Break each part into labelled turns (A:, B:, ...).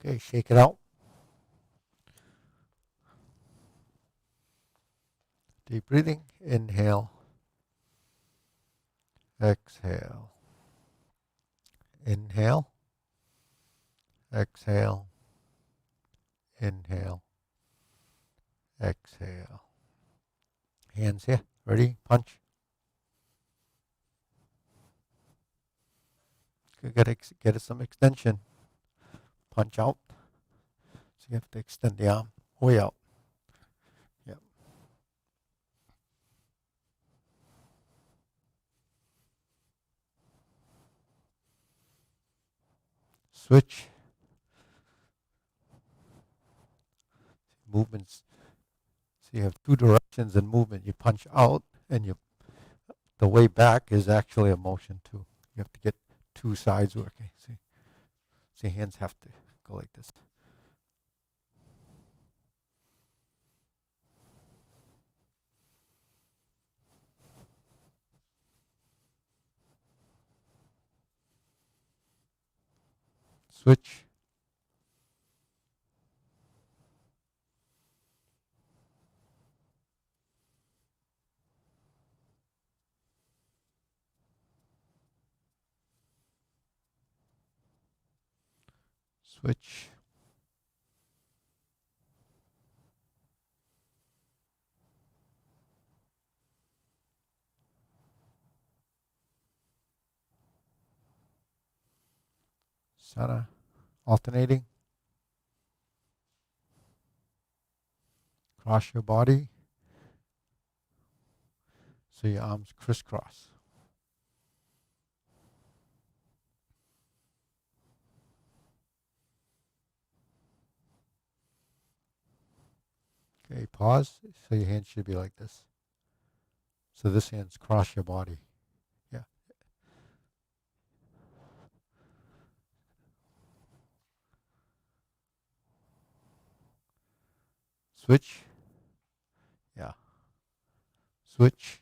A: Okay, shake it out. Deep breathing. Inhale. Exhale. Inhale. Exhale. Inhale. Exhale. Hands here. Ready? Punch. Get some extension. Punch out. So you have to extend the arm way out. Yep. Switch. Movements. So you have two directions in movement. You punch out, and the way back is actually a motion too. You have to get two sides working. See, hands have to go like this. Switch. Switch. Sana. Alternating. Cross your body. So your arms crisscross. Okay, pause. So your hands should be like this. So this hand's cross your body. Yeah. Switch. Yeah. Switch.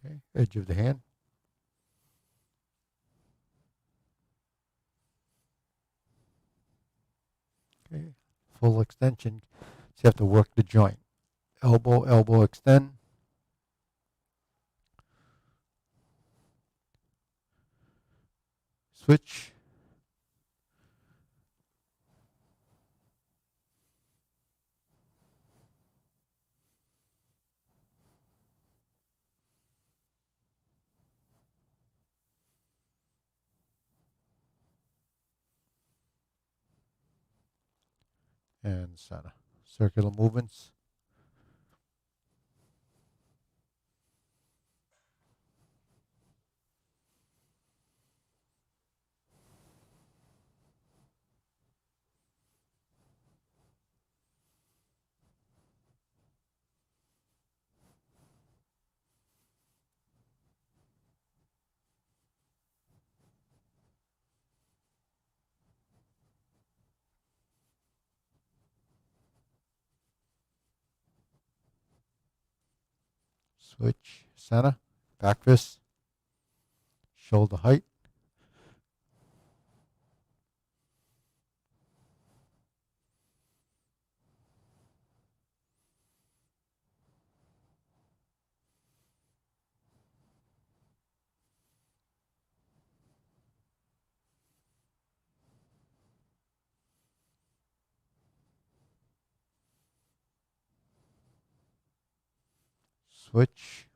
A: Okay. Edge of the hand. Okay. Full extension. So you have to work the joint. Elbow, elbow extend. Switch. And Sana. Circular movements. Switch. Sana. Back fist. Shoulder height. Switch.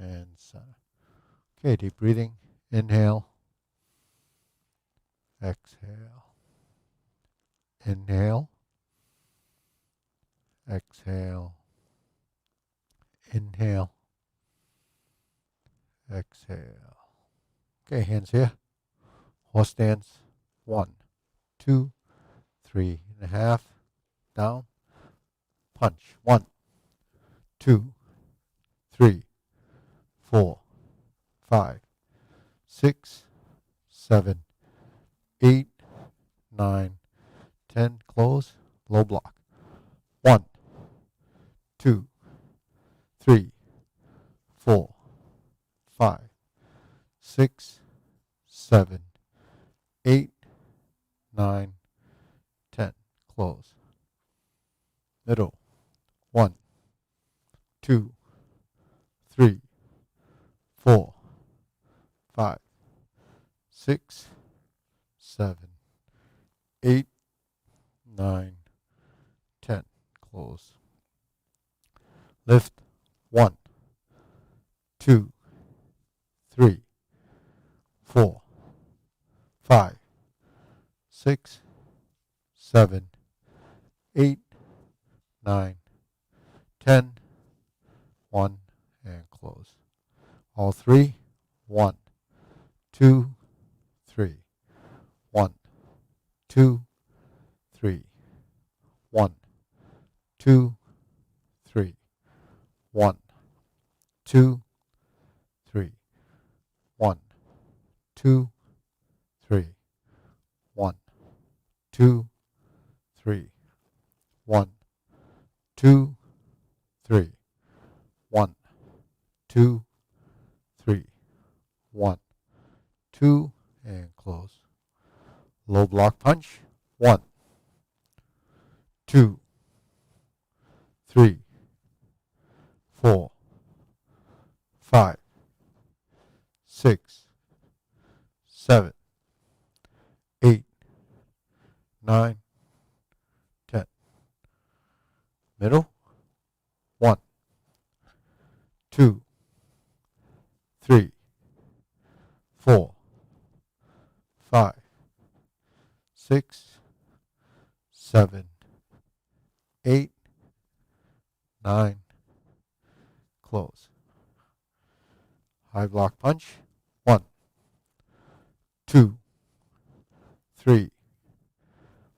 A: And Sana. Okay, deep breathing. Inhale. Exhale. Inhale. Exhale. Inhale. Exhale. Okay, hands here. Horse stance. 1, 2, 3.5. Down. Punch. 1, 2, 3, 4, 5, 6, 7, 8, 9, 10. Close. Low block. 1, 2, 3, 4, 5, 6, 7, 8, 9, 10. Close. Middle. 1, 2, 3, 4, 5, 6, 7, 8, 9, 10. Close. Lift. 1, 2, 3, 4, 5, 6, 7, 8, 9, 10. 1 and close. All three. 1, 2, 3. 1, 2, 3. 1, 2, 3. 1, 2, 3. 1, 2, 3. 1, 2, 3. 1, 2, 3. 1, 2, 3. 1, 2, and close. Low block punch. 1, 2, 3, 4, 5, 6, 7, 8, 9, 10. Middle. 1, 2, 3, 4, 5, 6, 7, 8, 9. Close. High block punch. 1, 2, 3,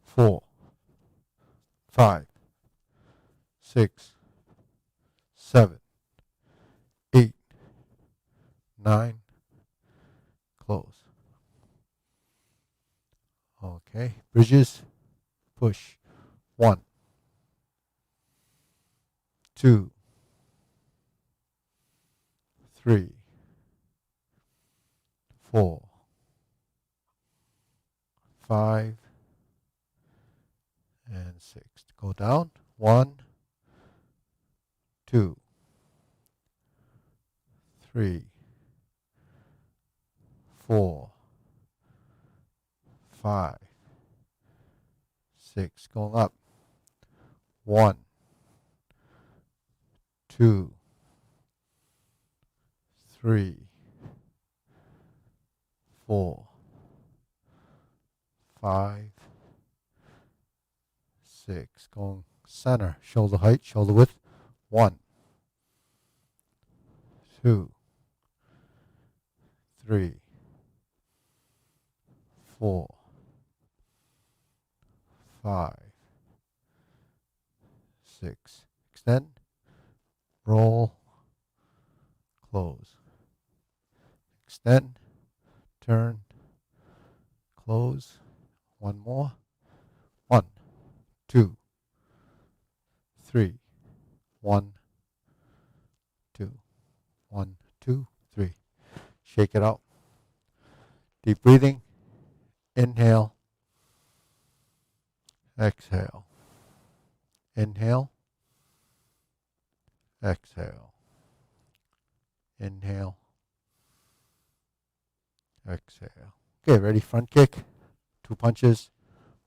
A: 4, 5, 6, 7, 8, 9. Close. Okay. Bridges. Push. 1, 2, 3, 4, 5, and 6. Go down. 1, 2, 3, 4, 5, 6. Going up. 1, 2, 3, 4, 5, 6. Going center. Shoulder height, shoulder width. 1, 2, 3, 4, 5, 6. Extend. Roll. Close. Extend. Turn. Close. One more. 1, 2, 3. 1, 2. 1, 2, 3. Shake it out. Deep breathing. Inhale. Exhale. Inhale. Exhale. Inhale. Exhale. Okay, ready? Front kick. 2 punches.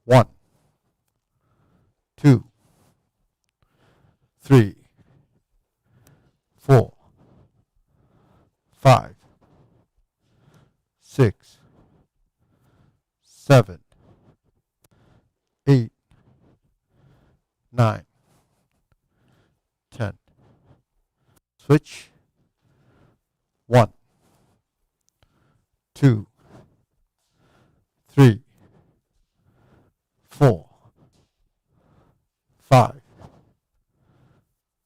A: 1, 2, 3, 4, 5, 6, 7, 8, 9, 10. Switch. 1, 2, 3, 4, 5,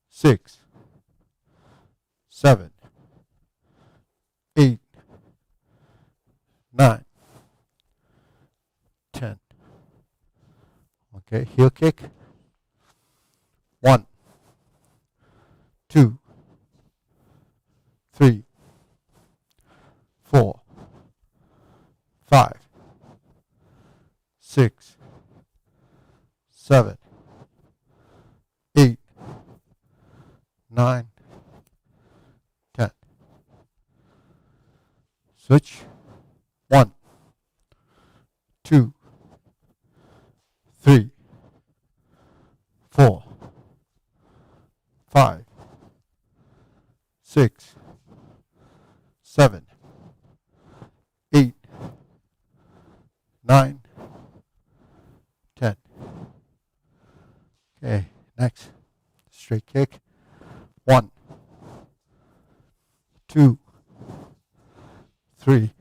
A: 6, 7, 8, 9, 10. Okay, heel kick. 1, 2, 3, 4, 5, 6, 7, 8, 9, 10. Switch. 1, 2, 3, 4, 5, 6, 7, 8, 9, 10. Okay, next. Straight kick. 1, 2, 3,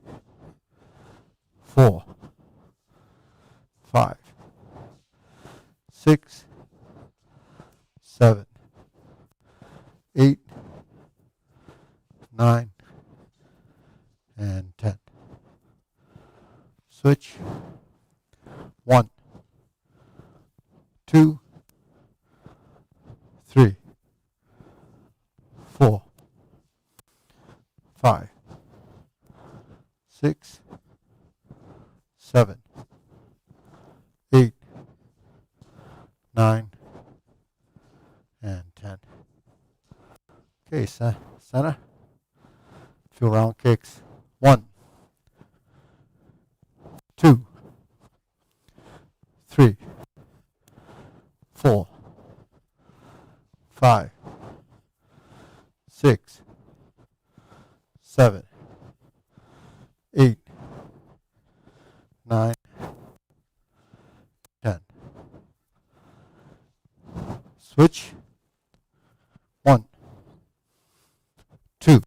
A: 4, 5, 6, 7, 8, 9, and 10. Switch. 1, 2, 3, 4, 5, 6, 7, 8, 9, and 10. Okay, center. Few round kicks. 1, 2, 3, 4, 5, 6, 7, 8, 9, 10. Switch. 1, 2,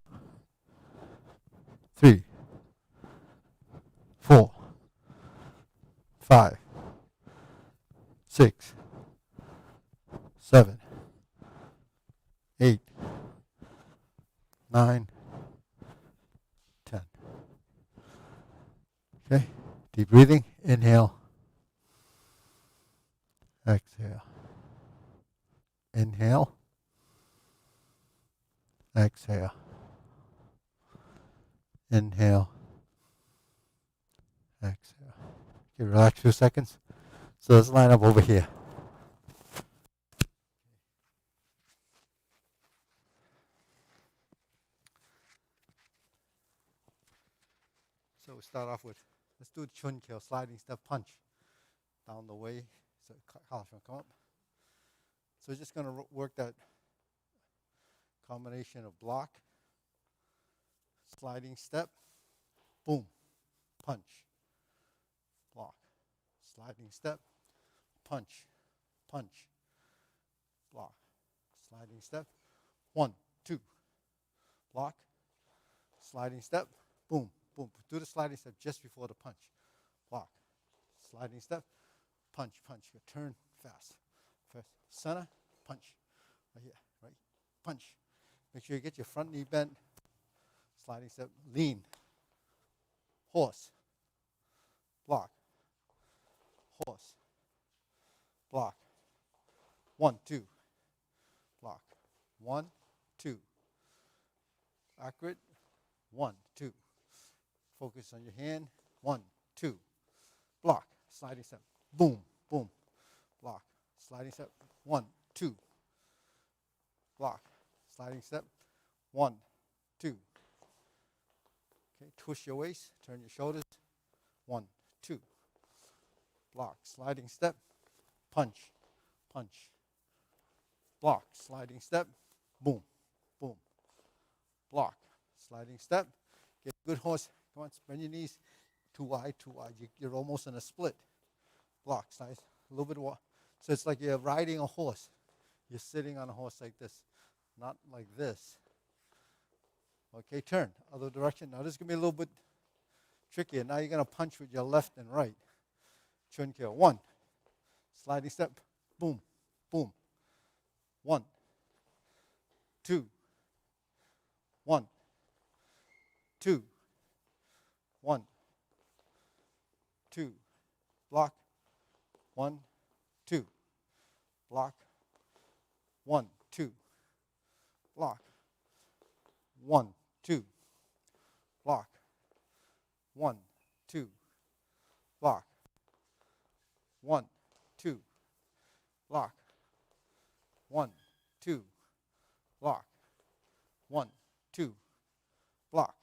A: 3, 4, 5, 6, 7, 8, 9, 10. Okay, deep breathing. Inhale. Exhale. Inhale. Exhale. Inhale. Exhale. Okay, relax 2 seconds. So let's line up over here. So we start off with, let's do chun kill, sliding step punch. Down the way, so come up. So we're just going to work that combination of block, sliding step, boom, punch, block, sliding step, punch, punch, block, sliding step, 1, 2, block, sliding step, boom, boom. Do the sliding step just before the punch, block, sliding step, punch, punch. You turn fast. First, center, punch, right here, right, punch. Make sure you get your front knee bent. Sliding step, lean, horse, block, horse, block, 1, 2, block, 1, 2, backward, 1, 2, focus on your hand, 1, 2, block, sliding step, boom, boom, block, sliding step, 1, 2, block, sliding step, 1, 2. Okay, twist your waist, turn your shoulders, 1, 2, block, sliding step, punch, punch, block, sliding step, boom, boom, block, sliding step, get a good horse Come on, bend your knees. Too wide, too wide. You're almost in a split. Blocks, nice. A little bit of so it's like you're riding a horse. You're sitting on a horse like this, not like this. Okay, turn, other direction. Now this is going to be a little bit trickier. Now you're going to punch with your left and right. Chun Kyo. 1. Sliding step. Boom, boom. 1, 2, 1, 2, 1, 2. Block. 1, 2. Block. 1, 2. Block. 1, 2. Block. 1, 2. Block. 1, 2. Block. 1, 2. Block. 1, 2. Block.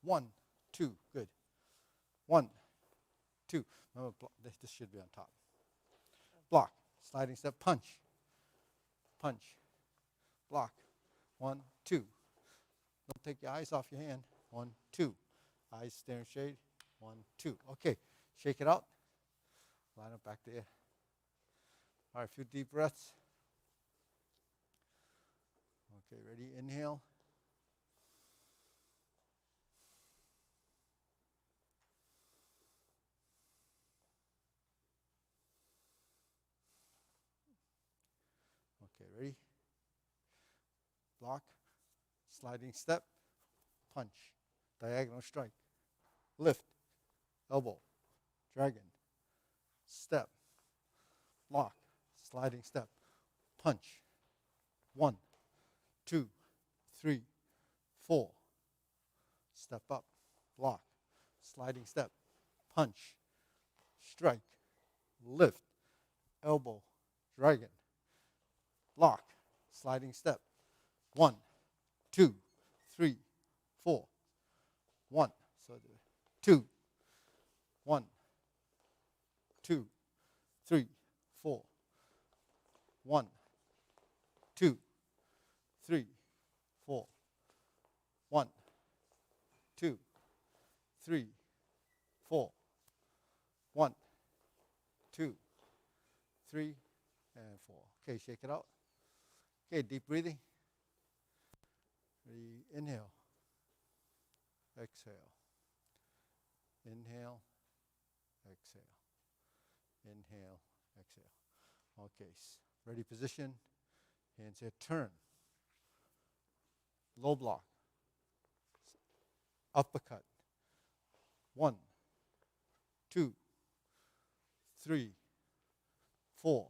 A: 1, 2. Good. 1, 2. Remember, this should be on top. Block. Sliding step. Punch. Punch. Block. 1, 2. Don't take your eyes off your hand. 1, 2. Eyes staring straight. 1, 2. Okay. Shake it out. Line up back there. All right, a few deep breaths. Okay, ready? Inhale. Okay, ready? Block. Sliding step. Punch. Diagonal strike. Lift. Elbow. Dragon. Step. Block. Sliding step. Punch. 1, 2, 3, 4. Step up. Block. Sliding step. Punch. Strike. Lift. Elbow. Dragon. Block. Sliding step. 1, 2, 3, 4. 1. So 2. 1, 2, 3, 4. 1, 2, 3, 4. 1, 2, 3, 4. 1, 2, 3, and 4. Okay, shake it out. Okay, deep breathing. Inhale. Exhale. Inhale. Exhale. Inhale. Exhale. Okay, ready position. Hands here. Turn. Low block. Uppercut. 1, 2, 3, 4.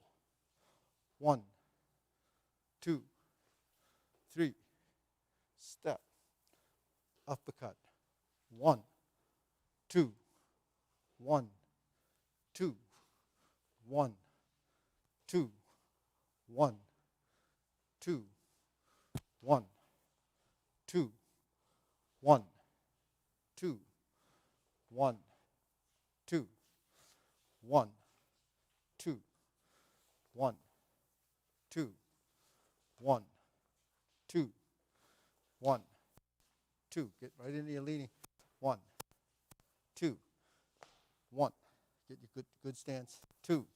A: 1, 2, 3. Step. Uppercut. 1, 2. 1, 2. 1, 2. 1, 2. 1, 2. 1, 2. 1, 2. 1, 2. 1, 2. 1, 2. 1, 2. Get right into your leaning. 1, 2. 1. Get your good stance. 2.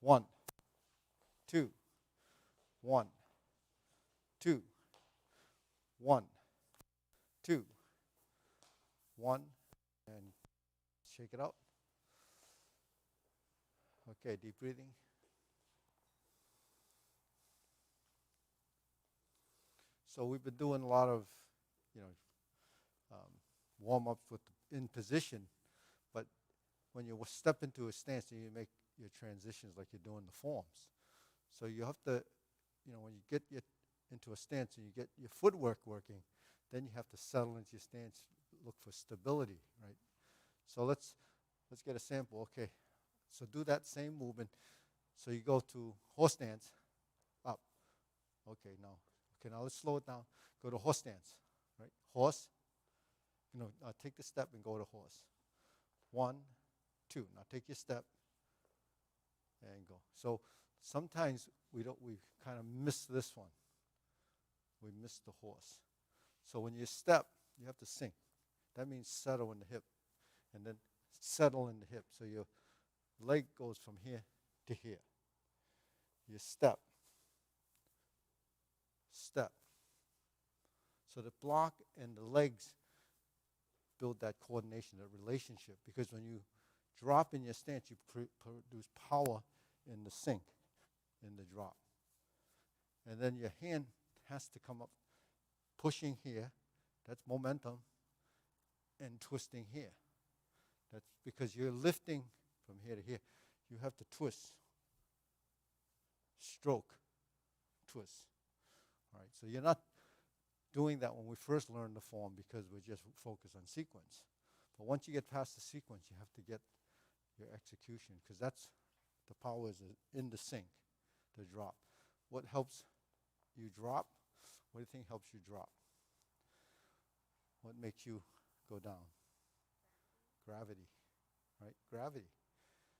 A: 1, 2. 1, 2. 1, 2. 1. And shake it out. Okay, deep breathing. So we've been doing a lot of, warm-ups in position, but when you step into a stance and you make your transitions like you're doing the forms. So you have to, when you get into a stance and you get your footwork working, then you have to settle into your stance, look for stability, right? So let's get a sample. Okay, so do that same movement. So you go to horse stance, up. Okay, now let's slow it down. Go to horse stance, right? Horse. Take the step and go to horse. 1, 2. Now take your step and go. So sometimes we kind of miss this one. We miss the horse. So when you step, you have to sink. That means settle in the hip. And then settle in the hip. So your leg goes from here to here. You step. Step. So the block and the legs build that coordination, that relationship. Because when you drop in your stance, you produce power in the sink, in the drop. And then your hand has to come up, pushing here. That's momentum. And twisting here. That's because you're lifting from here to here. You have to twist, stroke, twist. All right, so you're not doing that when we first learn the form because we're just focused on sequence. But once you get past the sequence, you have to get your execution because that's the power is in the sync, the drop. What helps you drop? What do you think helps you drop? What makes you go down? Gravity, right? Gravity.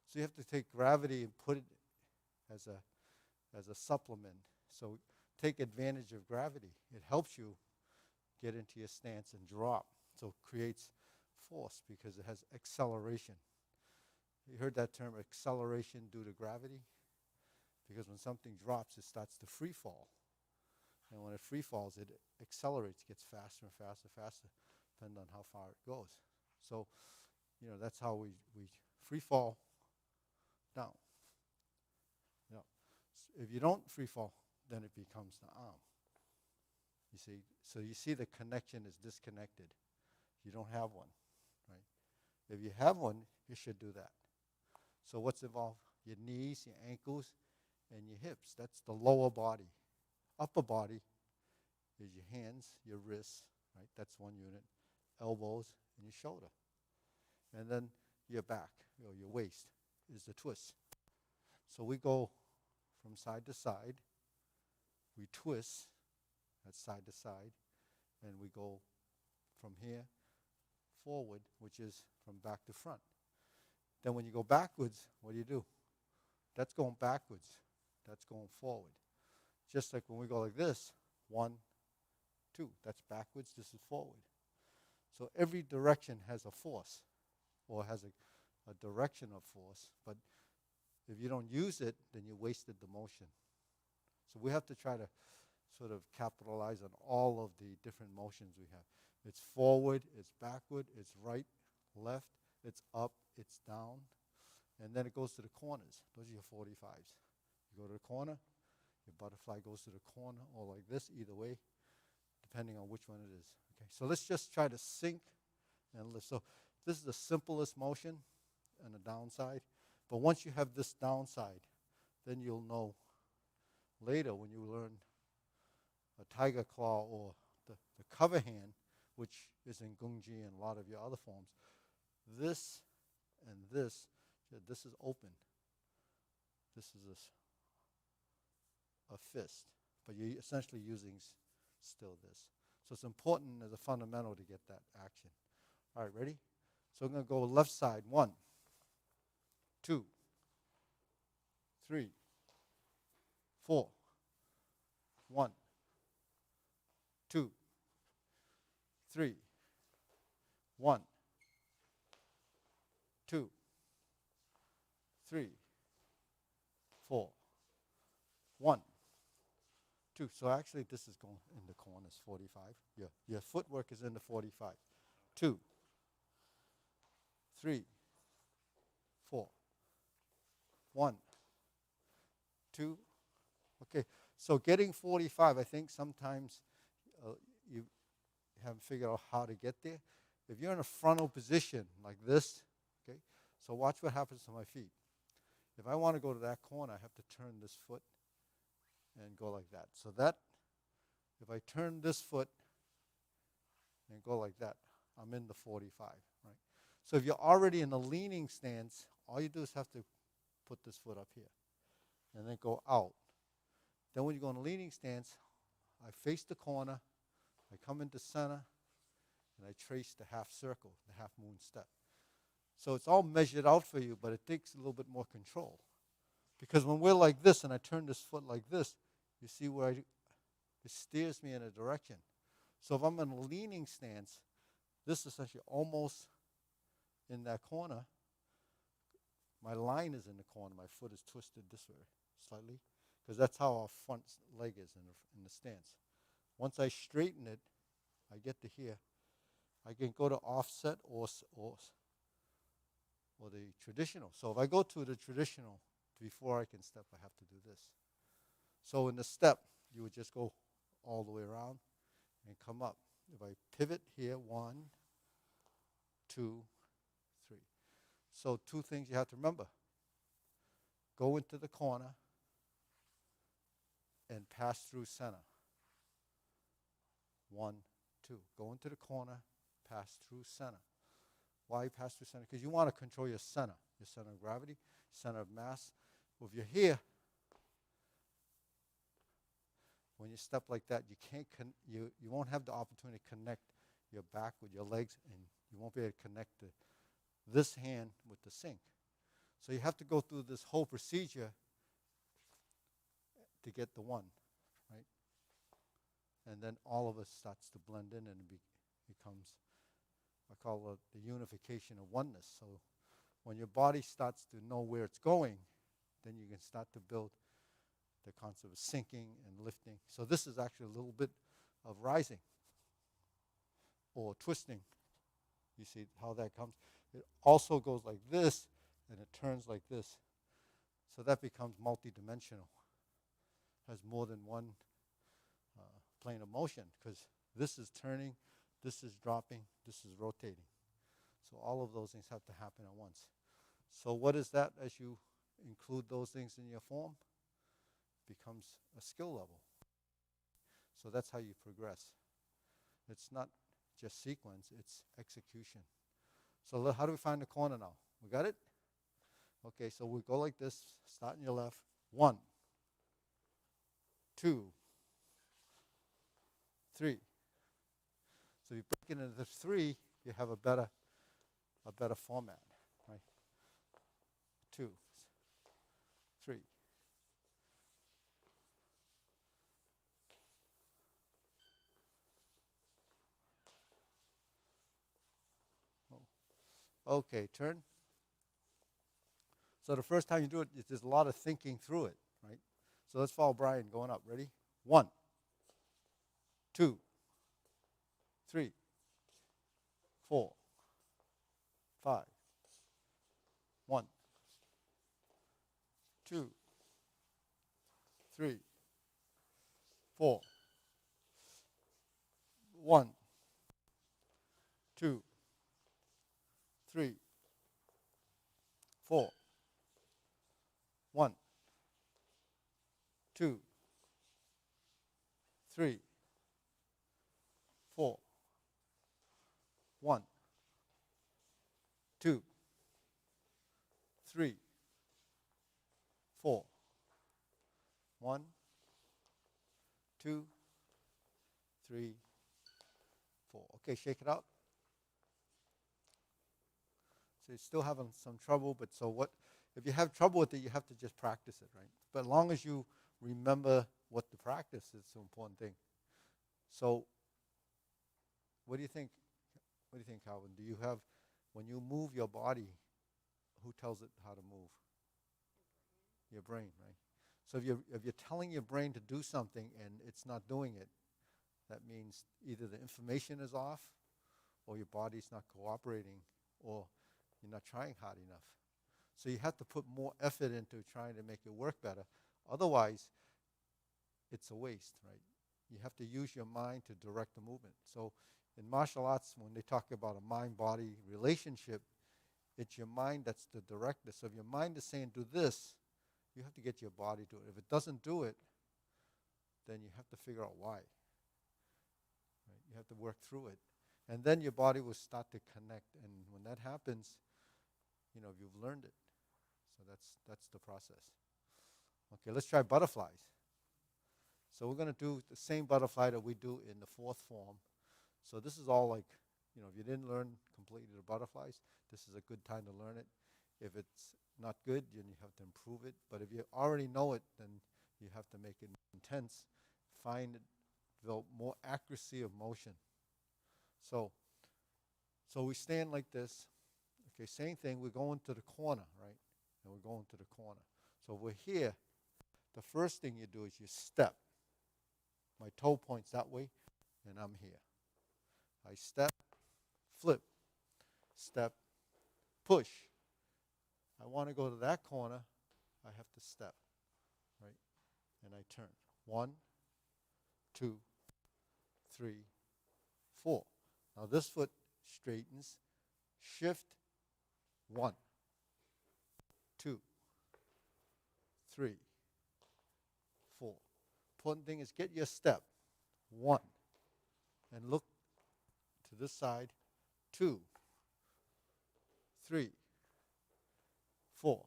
A: So you have to take gravity and put it as a supplement. So take advantage of gravity. It helps you get into your stance and drop. So it creates force because it has acceleration. You heard that term, acceleration due to gravity? Because when something drops, it starts to free fall. And when it free falls, it accelerates, gets faster and faster, faster, depending on how far it goes. So, that's how we free fall down. If you don't free fall, then it becomes the arm. You see, so you see the connection is disconnected. You don't have one, right? If you have one, you should do that. So what's involved? Your knees, your ankles, and your hips. That's the lower body. Upper body is your hands, your wrists, right? That's one unit. Elbows and your shoulder. And then your back, your waist is the twist. So we go from side to side. We twist, that's side to side. And we go from here forward, which is from back to front. Then when you go backwards, what do? That's going backwards. That's going forward. Just like when we go like this, 1, 2, that's backwards, this is forward. So every direction has a force, or has a direction of force, but if you don't use it, then you wasted the motion. So we have to try to sort of capitalize on all of the different motions we have. It's forward, it's backward, it's right, left, it's up, it's down, and then it goes to the corners. Those are your 45s. You go to the corner, your butterfly goes to the corner, or like this, either way, depending on which one it is. Okay, so let's just try to sync and lift. So this is the simplest motion and the downside. But once you have this downside, then you'll know later when you learn a tiger claw or the cover hand, which is in Gungji and a lot of your other forms, this and this is open. This is a fist, but you're essentially using still this. So it's important as a fundamental to get that action. All right, ready? So I'm going to go left side. 1, 2, 3, 4. 1, 2, 3. 1, 2, 3, 4. 1, 2. So actually this is going in the corners, 45. Your footwork is in the 45. 2, 3, 4. 1, 2. Okay, so getting 45, I think sometimes you haven't figured out how to get there. If you're in a frontal position like this, okay, so watch what happens to my feet. If I want to go to that corner, I have to turn this foot and go like that. So that, if I turn this foot and go like that, I'm in the 45, right? So if you're already in a leaning stance, all you do is have to put this foot up here and then go out. Then when you go in a leaning stance, I face the corner, I come into center, and I trace the half circle, the half moon step. So it's all measured out for you, but it takes a little bit more control. Because when we're like this and I turn this foot like this, you see where it steers me in a direction. So if I'm in a leaning stance, this is essentially almost in that corner. My line is in the corner. My foot is twisted this way slightly, because that's how our front leg is in the stance. Once I straighten it, I get to here. I can go to offset or the traditional. So if I go to the traditional, before I can step, I have to do this. So in the step, you would just go all the way around and come up. If I pivot here, 1, 2, 3. So 2 things you have to remember. Go into the corner and pass through center. 1, 2. Go into the corner, pass through center. Why pass through center? Because you want to control your center of gravity, center of mass. Well, if you're here, when you step like that, you can't you won't have the opportunity to connect your back with your legs, and you won't be able to connect this hand with the sink. So you have to go through this whole procedure to get the 1, right? And then all of it starts to blend in, and it becomes, I call it the unification of oneness. So when your body starts to know where it's going, then you can start to build the concept of sinking and lifting. So this is actually a little bit of rising or twisting. You see how that comes? It also goes like this, and it turns like this. So that becomes multidimensional. Has more than one plane of motion, because this is turning, this is dropping, this is rotating. So all of those things have to happen at once. So what is that as you include those things in your form? Becomes a skill level. So that's how you progress. It's not just sequence, it's execution. So how do we find the corner now? We got it? Okay, so we go like this, start on your left. 1, 2, 3. So if you break it into 3, you have a better format, right? 2, 3. Okay, turn. So the first time you do it, there's a lot of thinking through it, right? So let's follow Brian going up. Ready? 1, 2, 3, 4, 5. 1, 2, 3, 4. 1, 2, 3, 4. 1, 2, 3, 4. 1, 2, 3, 4. 1, 2, 3, 4. Okay, shake it out. So you're still having some trouble, but so what? If you have trouble with it, you have to just practice it, right? But as long as you remember what to practice, it's an important thing. So what do you think? What do you think, Calvin? Do you have, when you move your body, who tells it how to move? Your brain, right? So if you're telling your brain to do something and it's not doing it, that means either the information is off, or your body's not cooperating, or you're not trying hard enough. So you have to put more effort into trying to make it work better. Otherwise, it's a waste, right? You have to use your mind to direct the movement. So in martial arts, when they talk about a mind-body relationship, it's your mind that's the director. So if your mind is saying do this, you have to get your body to it. If it doesn't do it, then you have to figure out why. Right? You have to work through it. And then your body will start to connect. And when that happens, you've learned it. So that's the process. Okay, let's try butterflies. So we're going to do the same butterfly that we do in the 4th form. So this is all like, if you didn't learn completely the butterflies, this is a good time to learn it. If it's not good, then you have to improve it. But if you already know it, then you have to make it intense. Find it, develop more accuracy of motion. So So we stand like this. Okay, same thing. We're going to the corner, right? And we're going to the corner. So we're here. The first thing you do is you step. My toe points that way, and I'm here. I step, flip, step, push. I want to go to that corner. I have to step, right? And I turn. 1, 2, 3, 4. Now this foot straightens. Shift. 1, 2, 3, 4. Important thing is get your step. 1. And look to this side. 2, 3, 4.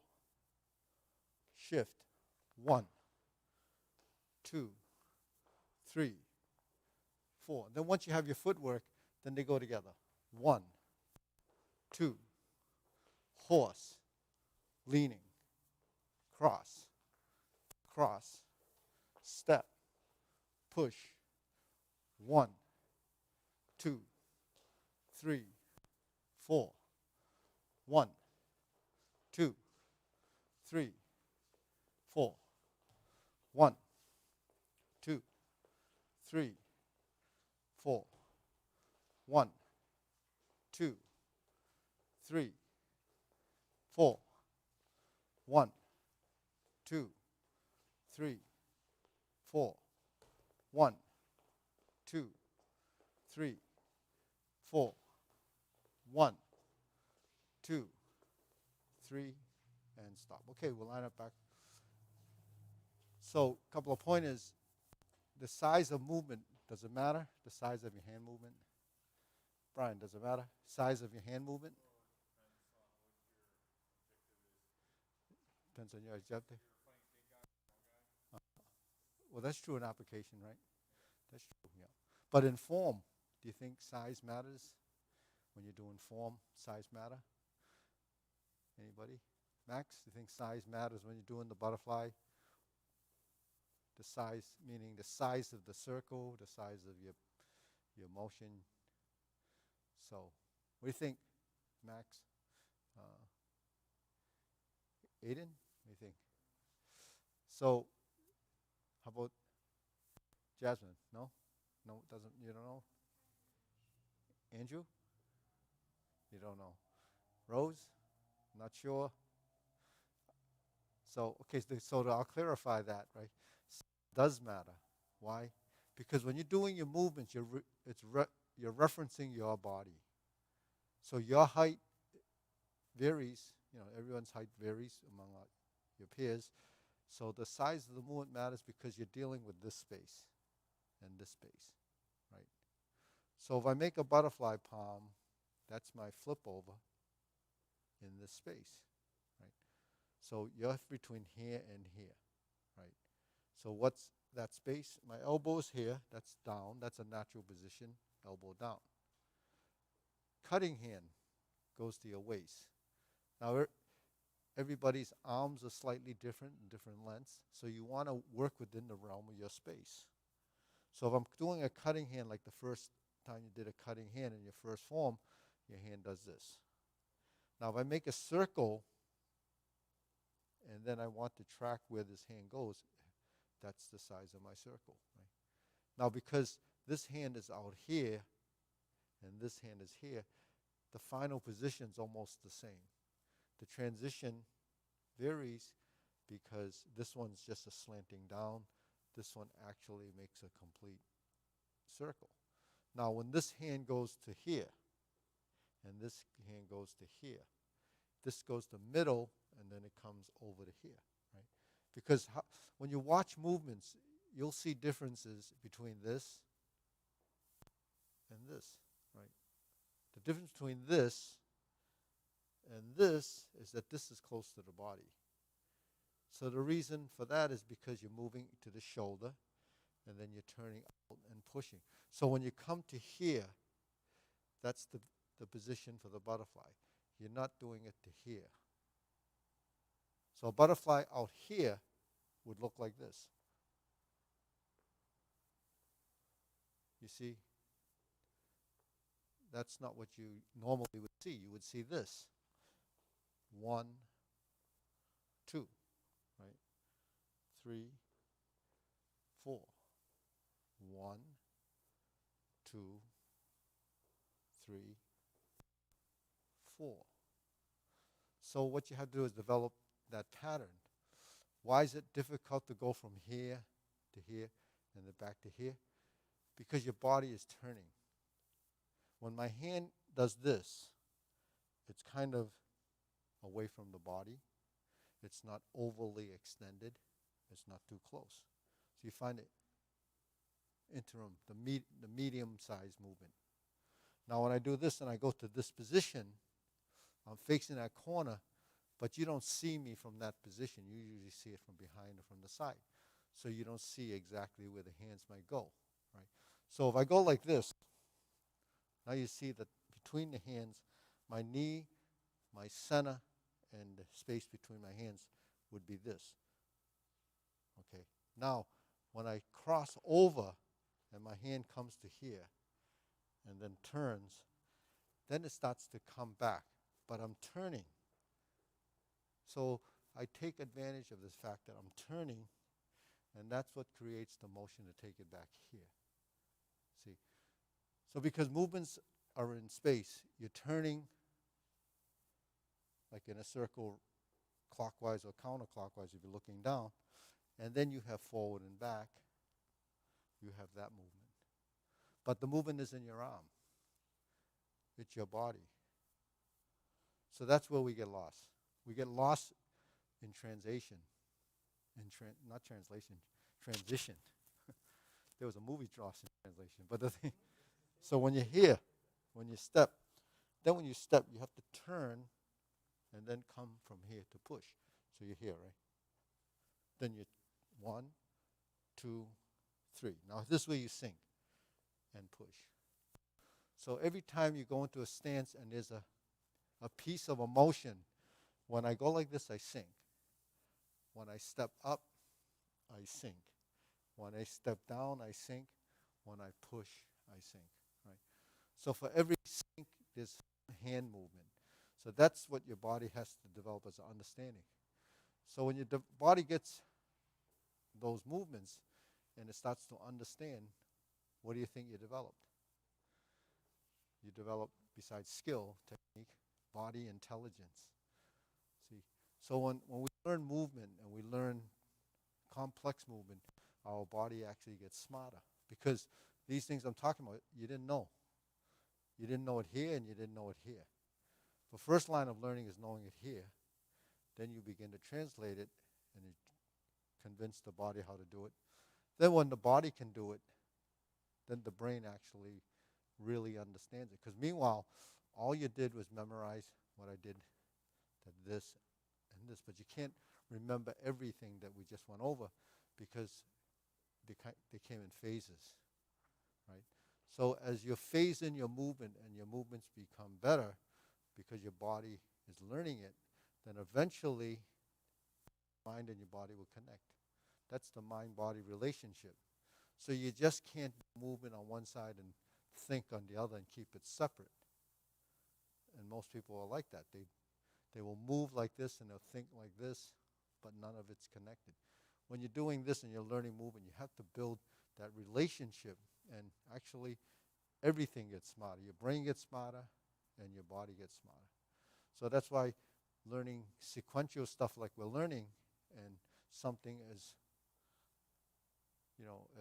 A: Shift. 1, 2, 3, 4. Then once you have your footwork, then they go together. 1, 2. Horse. Leaning. Cross. Cross. Step. Push. 1, 2, 3, 4. 1, 2, 3, 4. 1, 2, 3, 4. 1, 2, 3, 4. 1, 2, 3, 4. 1, 2, 3, 4. 1, 2, 3, and stop. Okay, we'll line up back. So, a couple of pointers. The size of movement, does it matter? The size of your hand movement? Brian, does it matter? Size of your hand movement? Depends on your objective. Well, that's true in application, right? That's true, yeah. But in form, do you think size matters? When you're doing form, size matter? Anybody? Max, do you think size matters when you're doing the butterfly? The size, meaning the size of the circle, the size of your motion. So, what do you think, Max? Aiden, what do you think? So, how about Jasmine? No? No, doesn't, you don't know? Andrew? You don't know. Rose? Not sure. So, okay, so I'll clarify that, right? Does matter. Why? Because when you're doing your movements, you're referencing your body. So your height varies. You know, everyone's height varies among your peers. So the size of the movement matters because you're dealing with this space and this space, right? So if I make a butterfly palm, that's my flip over in this space, right? So you're between here and here, right? So what's that space? My elbow's here, that's down, that's a natural position, elbow down. Cutting hand goes to your waist. Now everybody's arms are slightly different lengths, so you want to work within the realm of your space. So if I'm doing a cutting hand like the first time you did a cutting hand in your first form, your hand does this. Now if I make a circle and then I want to track where this hand goes, that's the size of my circle. Right? Now because this hand is out here and this hand is here, the final position is almost the same. The transition varies because this one's just a slanting down. This one actually makes a complete circle. Now when this hand goes to here and this hand goes to here, this goes to middle and then it comes over to here, right? Because when you watch movements, you'll see differences between this and this, right? The difference between this and this is that this is close to the body. So the reason for that is because you're moving to the shoulder and then you're turning out and pushing. So when you come to here, that's the position for the butterfly. You're not doing it to here. So a butterfly out here would look like this. You see? that's not what you normally would see. You would see this. 1, 2, right? 3, 4. 1, 2, 3, 4. So what you have to do is develop that pattern. Why is it difficult to go from here to here and then back to here? Because your body is turning. When my hand does this, it's kind of away from the body. It's not overly extended. It's not too close. So you find it interim, the medium-sized movement. Now when I do this and I go to this position, I'm facing that corner, but you don't see me from that position. You usually see it from behind or from the side. So you don't see exactly where the hands might go, right? So if I go like this, now you see that between the hands, my knee, my center, and the space between my hands would be this. Okay. Now, when I cross over and my hand comes to here and then turns, then it starts to come back. But I'm turning. So I take advantage of this fact that I'm turning, and that's what creates the motion to take it back here. See? So because movements are in space, you're turning like in a circle clockwise or counterclockwise if you're looking down, and then you have forward and back. You have that movement. But the movement is in your arm. It's your body. So that's where we get lost. We get lost in translation, not translation, transition. There was a movie lost in translation. But the thing, so when you're here, when you step, then when you step, you have to turn and then come from here to push. So you're here, right? Then you 1, 2, 3. Now this way you sink and push. So every time you go into a stance and there's a piece of a motion, when I go like this, I sink. When I step up, I sink. When I step down, I sink. When I push, I sink. Right? So for every sink, there's hand movement. So that's what your body has to develop as an understanding. So when your body gets those movements and it starts to understand, what do you think you developed? You develop, besides skill, technique, body intelligence. See, so when we learn movement and we learn complex movement, our body actually gets smarter. Because these things I'm talking about, you didn't know. You didn't know it here and you didn't know it here. The first line of learning is knowing it here. Then you begin to translate it and you convince the body how to do it. Then when the body can do it, then the brain actually really understands it. Because meanwhile, all you did was memorize what I did, this and this. But you can't remember everything that we just went over because they came in phases, right? So as you phase in your movement and your movements become better because your body is learning it, then eventually mind and your body will connect. That's the mind-body relationship. So you just can't do movement on one side and think on the other and keep it separate. And most people are like that. They will move like this and they'll think like this, but none of it's connected. When you're doing this and you're learning movement, you have to build that relationship, and actually everything gets smarter. Your brain gets smarter and your body gets smarter. So that's why learning sequential stuff like we're learning and something as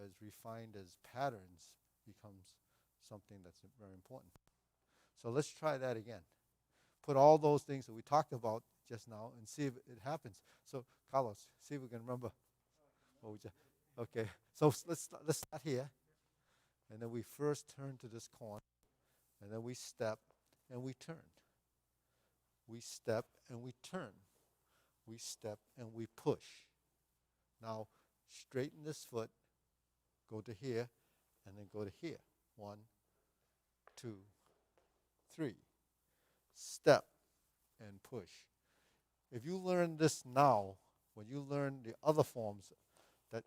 A: as refined as patterns becomes something that's very important. So let's try that again. Put all those things that we talked about just now and see if it happens. So Carlos, see if we can remember. Okay, so let's start here. And then we first turn to this corner. And then we step and we turn. We step and we turn. We step and we push. Now straighten this foot. Go to here, and then go to here. 1, 2, 3. Step and push. If you learn this now, when you learn the other forms that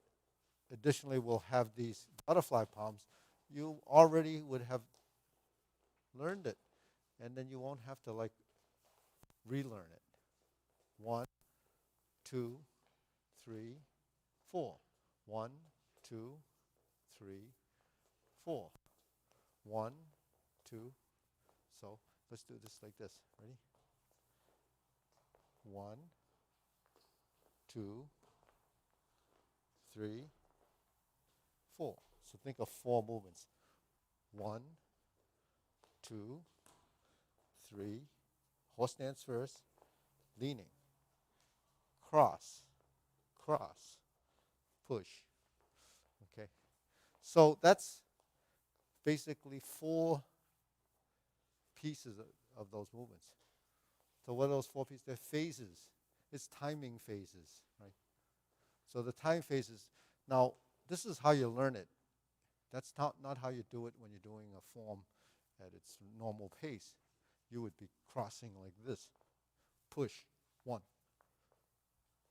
A: additionally will have these butterfly palms, you already would have learned it. And then you won't have to like relearn it. 1, 2, 3, 4. 1, 2, 3, 4. 1, 2. So let's do this like this. Ready? 1, 2, 3, 4. So think of 4 movements. 1, 2, 3. Horse stance first. Leaning. Cross. Cross. Push. Okay. So that's basically 4 pieces of those movements. So what are those 4 pieces? They're phases. It's timing phases, right? So the time phases. Now, this is how you learn it. That's not how you do it when you're doing a form at its normal pace. You would be crossing like this. Push. 1,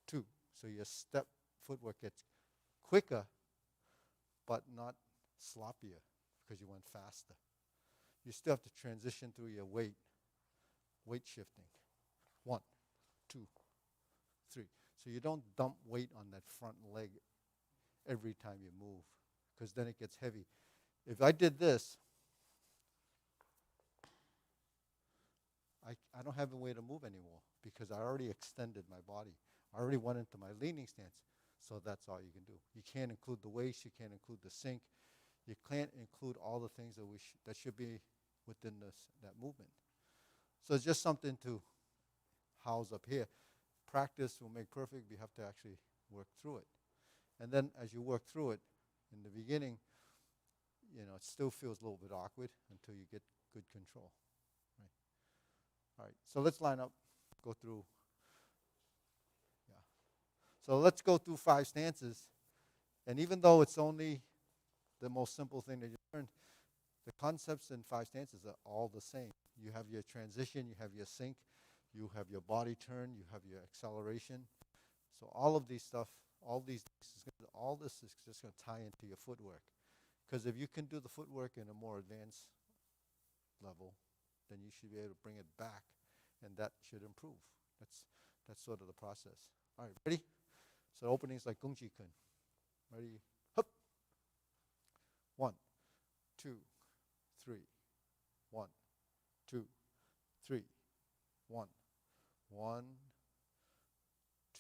A: 2. So your step footwork gets quicker, but not sloppier because you went faster. You still have to transition through your weight shifting. 1, 2, 3. So you don't dump weight on that front leg every time you move, because then it gets heavy. If I did this, I don't have a way to move anymore because I already extended my body. I already went into my leaning stance. So that's all you can do. You can't include the waist. You can't include the sink. You can't include all the things that should be within that movement. So it's just something to house up here. Practice will make perfect. You have to actually work through it. And then as you work through it, in the beginning, it still feels a little bit awkward until you get good control. Right? All right, so let's line up, go through. Yeah. So let's go through 5 stances. And even though it's only the most simple thing that you learned, the concepts in 5 stances are all the same. You have your transition, you have your sink, you have your body turn, you have your acceleration. So all of these stuff, all this is just going to tie into your footwork. Because if you can do the footwork in a more advanced level, then you should be able to bring it back, and that should improve. That's sort of the process. All right, ready? So the opening is like gung Kuen. Ready? Hup. 1, 2, 3. 1, 2, 3. 1, 1,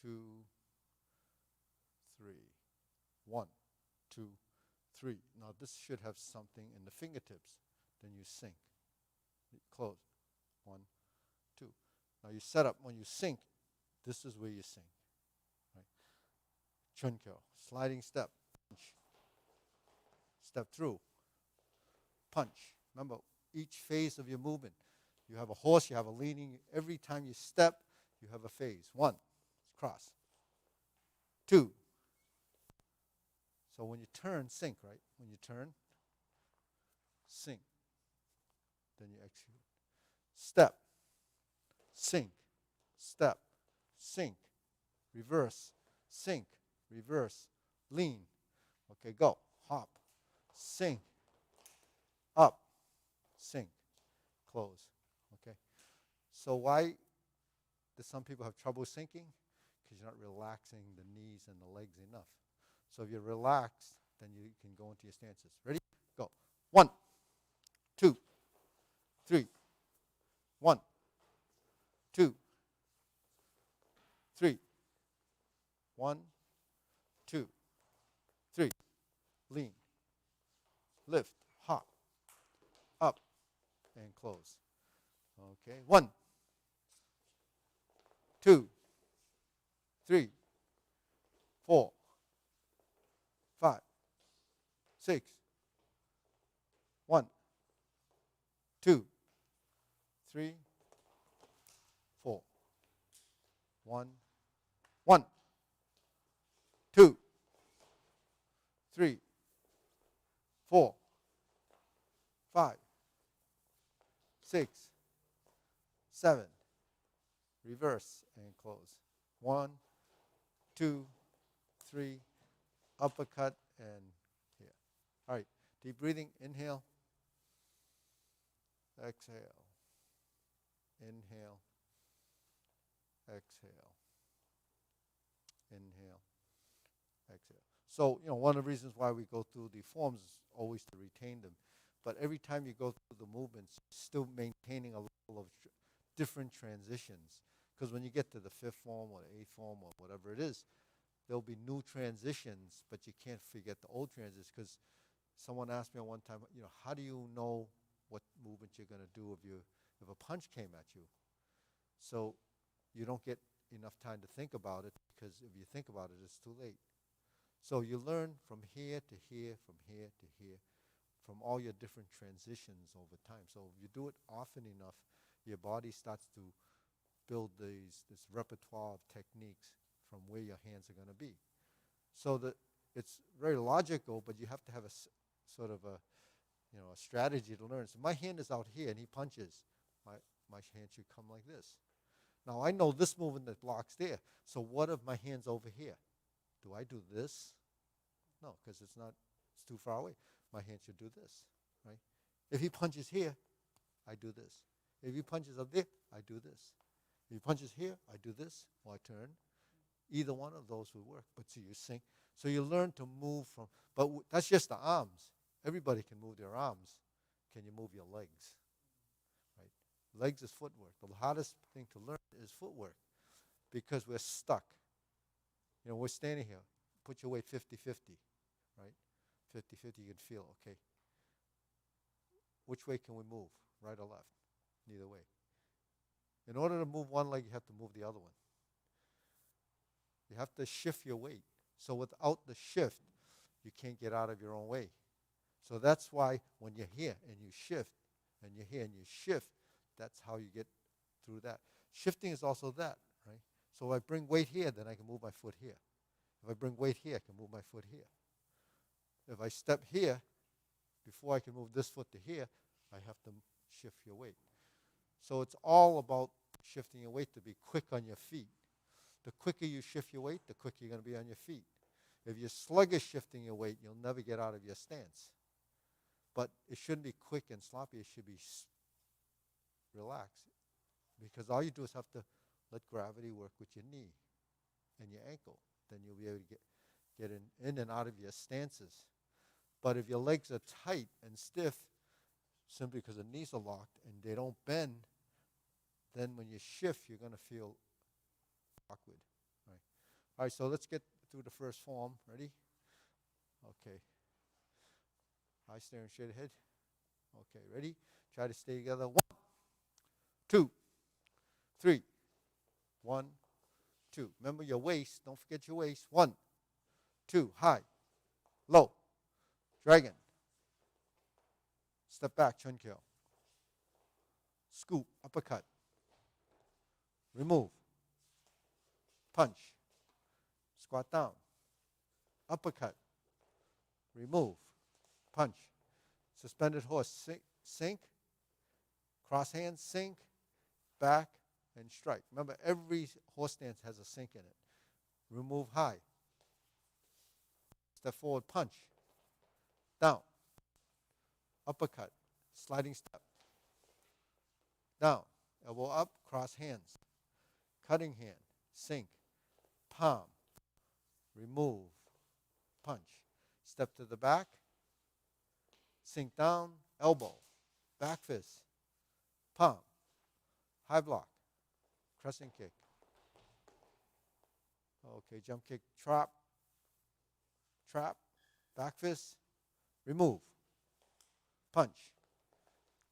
A: 2, 3. 1, 2, 3. Now this should have something in the fingertips. Then you sink. Close. 1, 2. Now you set up. When you sink, this is where you sink. Right? Chunkyo. Sliding step. Punch. Step through. Punch. Remember, each phase of your movement. You have a horse, you have a leaning. Every time you step, you have a phase. 1, cross. 2. So when you turn, sink, right? When you turn, sink. Then you execute. Step, sink, step, sink, reverse, sink, reverse, lean. Okay, go. Hop, sink, up, sink, close. Okay. So why do some people have trouble sinking? Because you're not relaxing the knees and the legs enough. So if you're relaxed, then you can go into your stances. Ready? Go. 1, 2, 3. 1, 2, 3. 1, 2, 3. Lean. Lift. Hop. Up. And close. Okay. 1, 2, 3, 4, 5, 6. 1, 2, 3, 4. 1, 1, 2, 3, 4, 5, 6, 7. Reverse and close. 1, 2, 3. Uppercut and here. All right. Deep breathing. Inhale. exhale, inhale, exhale, inhale, exhale. So, one of the reasons why we go through the forms is always to retain them. But every time you go through the movements, you're still maintaining a level of different transitions. Because when you get to the fifth form or the eighth form or whatever it is, there'll be new transitions, but you can't forget the old transitions. Because someone asked me one time, how do you know what movement you're going to do if a punch came at you? So you don't get enough time to think about it, because if you think about it, it's too late. So you learn from here to here, from here to here, from all your different transitions over time. So if you do it often enough, your body starts to build this repertoire of techniques from where your hands are going to be. So that it's very logical, but you have to have a sort of a strategy to learn. So my hand is out here and he punches. My hand should come like this. Now I know this movement that blocks there. So what if my hand's over here? Do I do this? No, because it's too far away. My hand should do this, right? If he punches here, I do this. If he punches up there, I do this. If he punches here, I do this, or I turn. Either one of those would work. But so you sink. So you learn to move from, but that's just the arms. Everybody can move their arms. Can you move your legs? Right? Legs is footwork. The hardest thing to learn is footwork, because we're stuck. We're standing here. Put your weight 50-50, right? 50-50, you can feel, okay. Which way can we move, right or left? Neither way. In order to move one leg, you have to move the other one. You have to shift your weight. So without the shift, you can't get out of your own way. So that's why when you're here and you shift, and you're here and you shift, that's how you get through that. Shifting is also that, right? So if I bring weight here, then I can move my foot here. If I bring weight here, I can move my foot here. If I step here, before I can move this foot to here, I have to shift your weight. So it's all about shifting your weight to be quick on your feet. The quicker you shift your weight, the quicker you're going to be on your feet. If you're sluggish shifting your weight, you'll never get out of your stance. But it shouldn't be quick and sloppy. It should be relaxed. Because all you do is have to let gravity work with your knee and your ankle. Then you'll be able to get in and out of your stances. But if your legs are tight and stiff, simply because the knees are locked and they don't bend, then when you shift, you're going to feel awkward. Right. All right, so let's get through the first form. Ready? Okay. Eye staring straight ahead. Okay, ready? Try to stay together. 1, 2, 3. 1, 2. Remember your waist. Don't forget your waist. 1, 2. High, low, dragon. Step back, Cheurng Kuen. Scoop, uppercut. Remove. Punch. Squat down. Uppercut. Remove. Punch. Suspended horse. Sink. Cross hands. Sink. Back. And strike. Remember, every horse stance has a sink in it. Remove high. Step forward. Punch. Down. Uppercut. Sliding step. Down. Elbow up. Cross hands. Cutting hand. Sink. Palm. Remove. Punch. Step to the back. Sink down. Elbow. Back fist. Palm. High block. Crescent kick. Okay, jump kick. Trap. Trap. Back fist. Remove. Punch.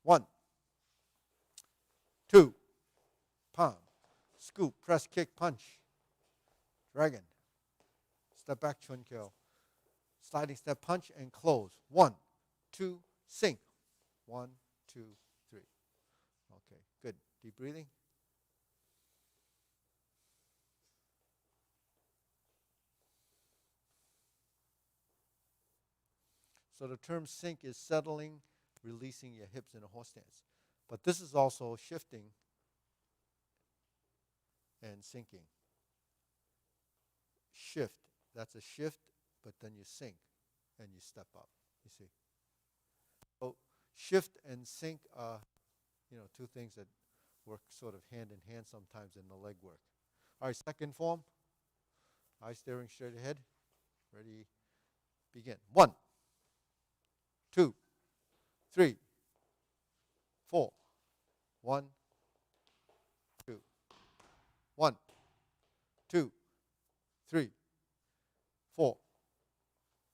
A: 1, 2. Palm. Scoop. Press kick. Punch. Dragon. Step back, Cheurng Kuen. Sliding step, punch, and close. 1, 2, sink. 1, 2, 3. Okay, good. Deep breathing. So the term sink is settling, releasing your hips in a horse stance. But this is also shifting and sinking. Shift. That's a shift, but then you sink and you step up. You see? So shift and sink are two things that work sort of hand in hand sometimes in the leg work. All right, second form. Eyes staring straight ahead. Ready, begin. 1, 2, 3, 4. 1, 2. 1, 2, 3, 4,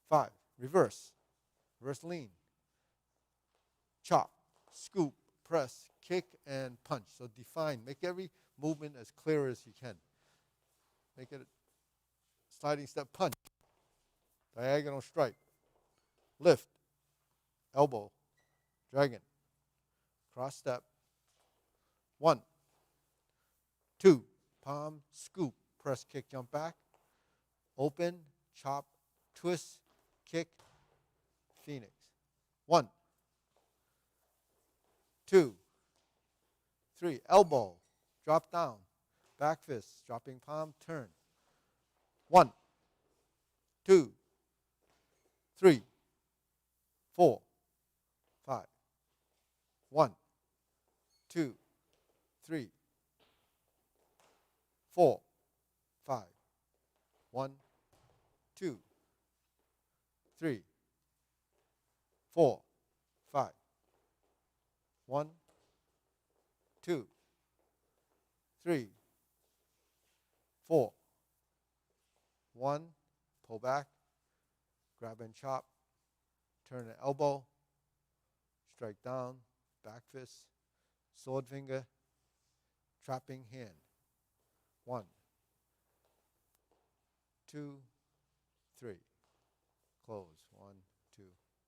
A: 5. Reverse. Reverse lean. Chop, scoop, press, kick, and punch. So define. Make every movement as clear as you can. Make it a sliding step punch. Diagonal strike. Lift. Elbow. Dragon. Cross step. 1, 2. Palm, scoop, press, kick, jump back. Open, chop, twist, kick, phoenix. 1, 2, 3. Elbow, drop down. Back fist, dropping palm, turn. 1, 2, 3, 4, 5. 1, 2, 3, 4, 5. 1, 2, 3, 4, 5. 1, 2, 3, 4. 1, pull back, grab and chop, turn the elbow, strike down, back fist, sword finger, trapping hand. 1, 2, 3. Close. 1, 2,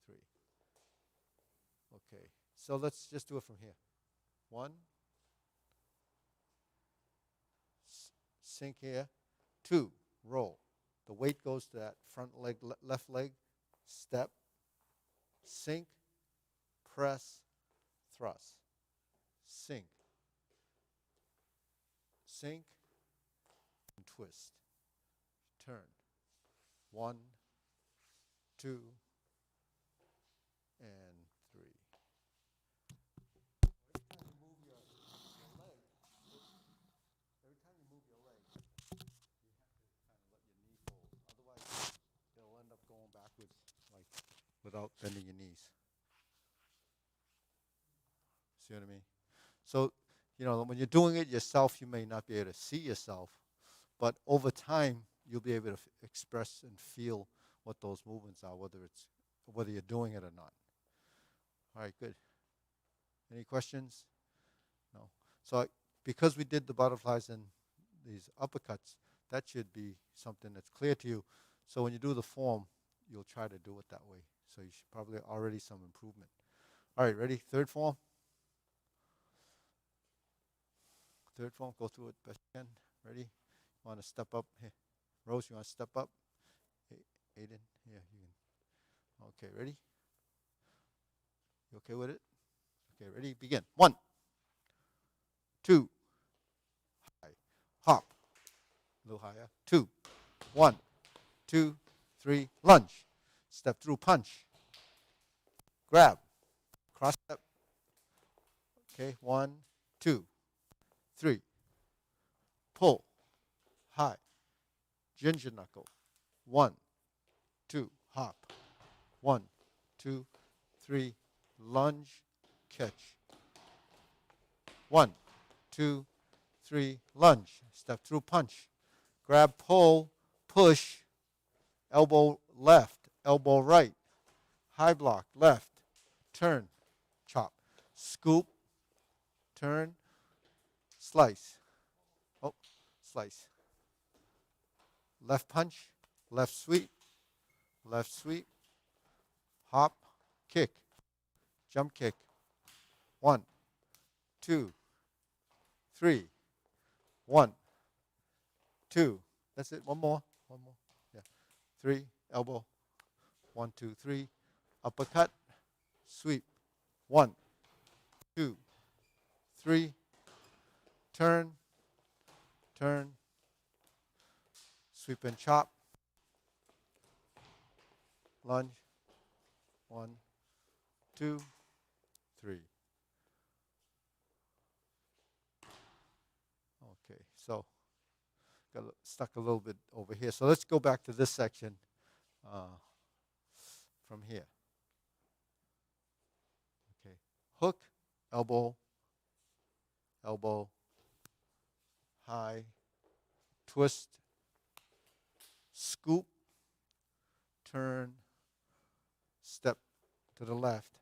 A: 3. Okay. So let's just do it from here. 1. Sink here. 2. Roll. The weight goes to that front leg, left leg. Step. Sink. Press. Thrust. Sink. Sink. And twist. Turn. 1, 2, and 3. Every time you move your leg, you have to kind of let your knee fold. Otherwise, you'll end up going backwards, like without bending your knees. See what I mean? So, when you're doing it yourself, you may not be able to see yourself, but over time, you'll be able to express and feel what those movements are, whether you're doing it or not. All right, good. Any questions? No. So because we did the butterflies and these uppercuts, that should be something that's clear to you. So when you do the form, you'll try to do it that way. So you should probably already some improvement. All right, ready? Third form. Third form, go through it best you can. Ready? You want to step up here. Rose, you want to step up? Aiden, yeah, you can. Okay, ready? You okay with it? Okay, ready? Begin. 1, 2, high, hop, a little higher. 2, 1, 2, 3, lunge. Step through, punch. Grab, cross step. Okay, 1, 2, 3. Pull, high, ginger knuckle. 1, 2, hop. 1, 2, 3, lunge, catch. 1, 2, 3, lunge. Step through, punch. Grab, pull, push. Elbow left, elbow right. High block, left. Turn, chop. Scoop, turn, slice. Oh, slice. Left punch, left sweep, hop, kick, jump kick. 1, 2, 3. 1, 2. That's it. One more. Yeah. 3. Elbow. 1, 2, 3. Uppercut. Sweep. 1, 2, 3. Turn. Sweep and chop. Lunge. 1, 2, 3. Okay, so got stuck a little bit over here. So let's go back to this section from here. Okay, hook, elbow, elbow, high, twist, scoop, turn, step to the left,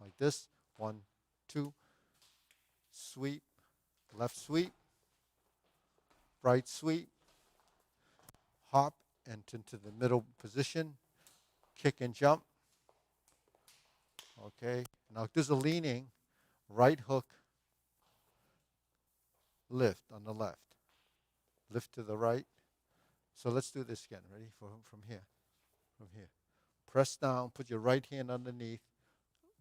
A: like this. 1, 2, sweep, left sweep, right sweep, hop, and into the middle position, kick and jump. Okay, now there's a leaning, right hook, lift on the left, lift to the right. So let's do this again. Ready? From here, from here. Press down, put your right hand underneath,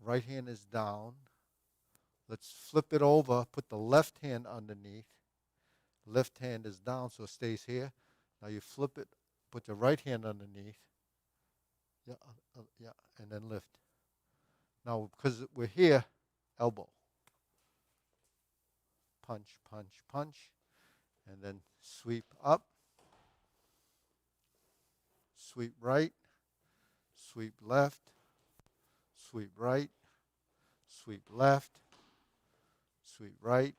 A: right hand is down. Let's flip it over, put the left hand underneath, left hand is down so it stays here. Now you flip it, put your right hand underneath, yeah, and then lift. Now, because we're here, elbow. Punch, punch, punch, and then sweep up, sweep right, sweep left, sweep right, sweep left, sweep right,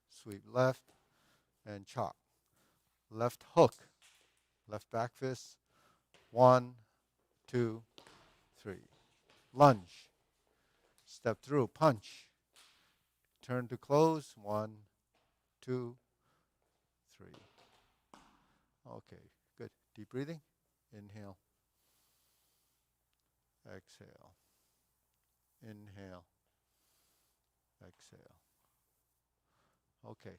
A: sweep left, and chop. Left hook, left back fist, 1, 2, 3. Lunge, step through, punch, turn to close, 1, 2, 3. Okay, good. Deep breathing. Inhale. Exhale. Inhale. Exhale. Okay,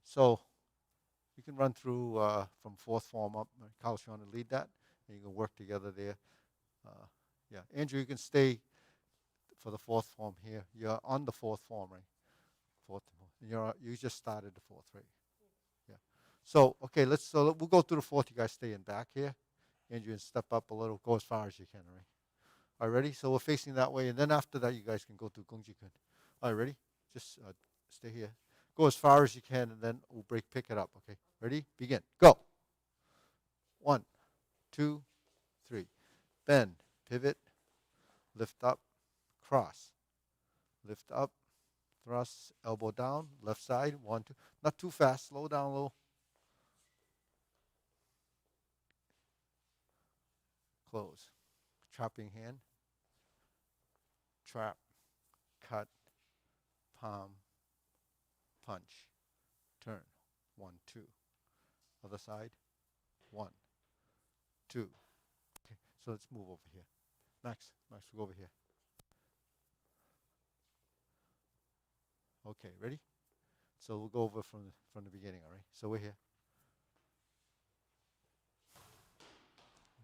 A: so you can run through from fourth form up. Carl's going to lead that, and you can work together there. Yeah, Andrew, you can stay for the fourth form here. You're on the fourth form, right? Fourth. You just started the fourth, right? Yeah. So okay, we'll go through the fourth. You guys stay in back here. Andrew, step up a little. Go as far as you can, all right? All right, ready? So we're facing that way, and then after that, you guys can go to gung Kuen. All right, ready? Just stay here. Go as far as you can, and then we'll pick it up, okay? Ready? Begin. Go. 1, 2, 3. Bend, pivot, lift up, cross. Lift up, thrust, elbow down, left side, 1, 2. Not too fast, slow down a little. Close. Chopping hand. Trap, cut, palm, punch, turn. 1, 2. Other side. 1, 2. Okay, so let's move over here. Max, we'll go over here. Okay, ready? So we'll go over from the beginning, all right? So we're here.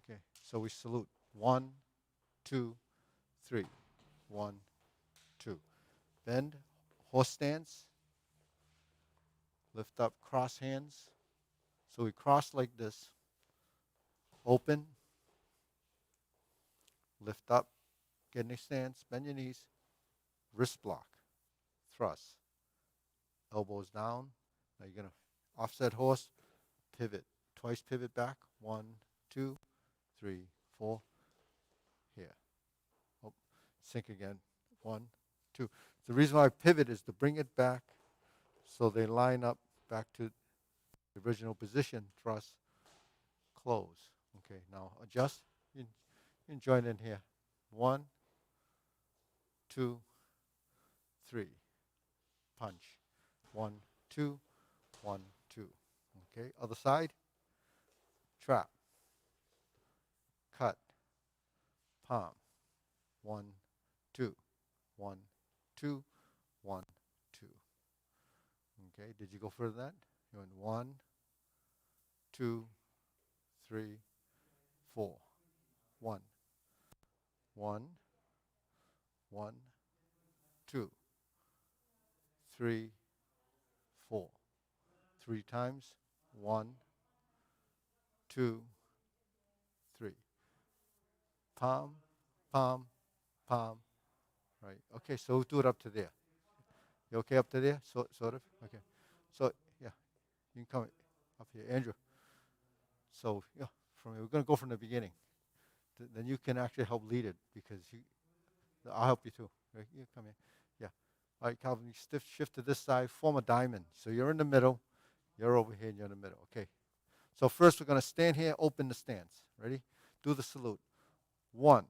A: Okay, so we salute. 1, 2, 3. 1, 2. Bend, horse stance. Lift up, cross hands. So we cross like this. Open. Lift up, get in a stance, bend your knees. Wrist block. Thrust. Elbows down. Now you're going to offset horse, pivot. Twice pivot back. 1, 2, 3, 4. Here. Oh, sink again. 1, 2. The reason why I pivot is to bring it back so they line up back to the original position. Thrust. Close. Okay, now adjust. You can join in here. 1, 2, 3. Punch. 1, 2, 1, 2. Okay, other side. Trap. Cut. Palm. 1, 2. 1, 2, 1, 2. Okay, did you go further than that? You went 1, 2, 3, 4. 1, 1, 1, 2, 3, 4. 3 times. 1, 2, 3. Palm, palm, palm. Right. Okay, so we'll do it up to there. You okay up to there? Sort of? Okay. So, yeah. You can come up here, Andrew. So yeah, we're going to go from the beginning. Then you can actually help lead it because I'll help you too. Right? You come here. Yeah. All right, Calvin, you shift to this side, form a diamond. So you're in the middle, you're over here, and you're in the middle. Okay. So first we're going to stand here, open the stance. Ready? Do the salute. 1,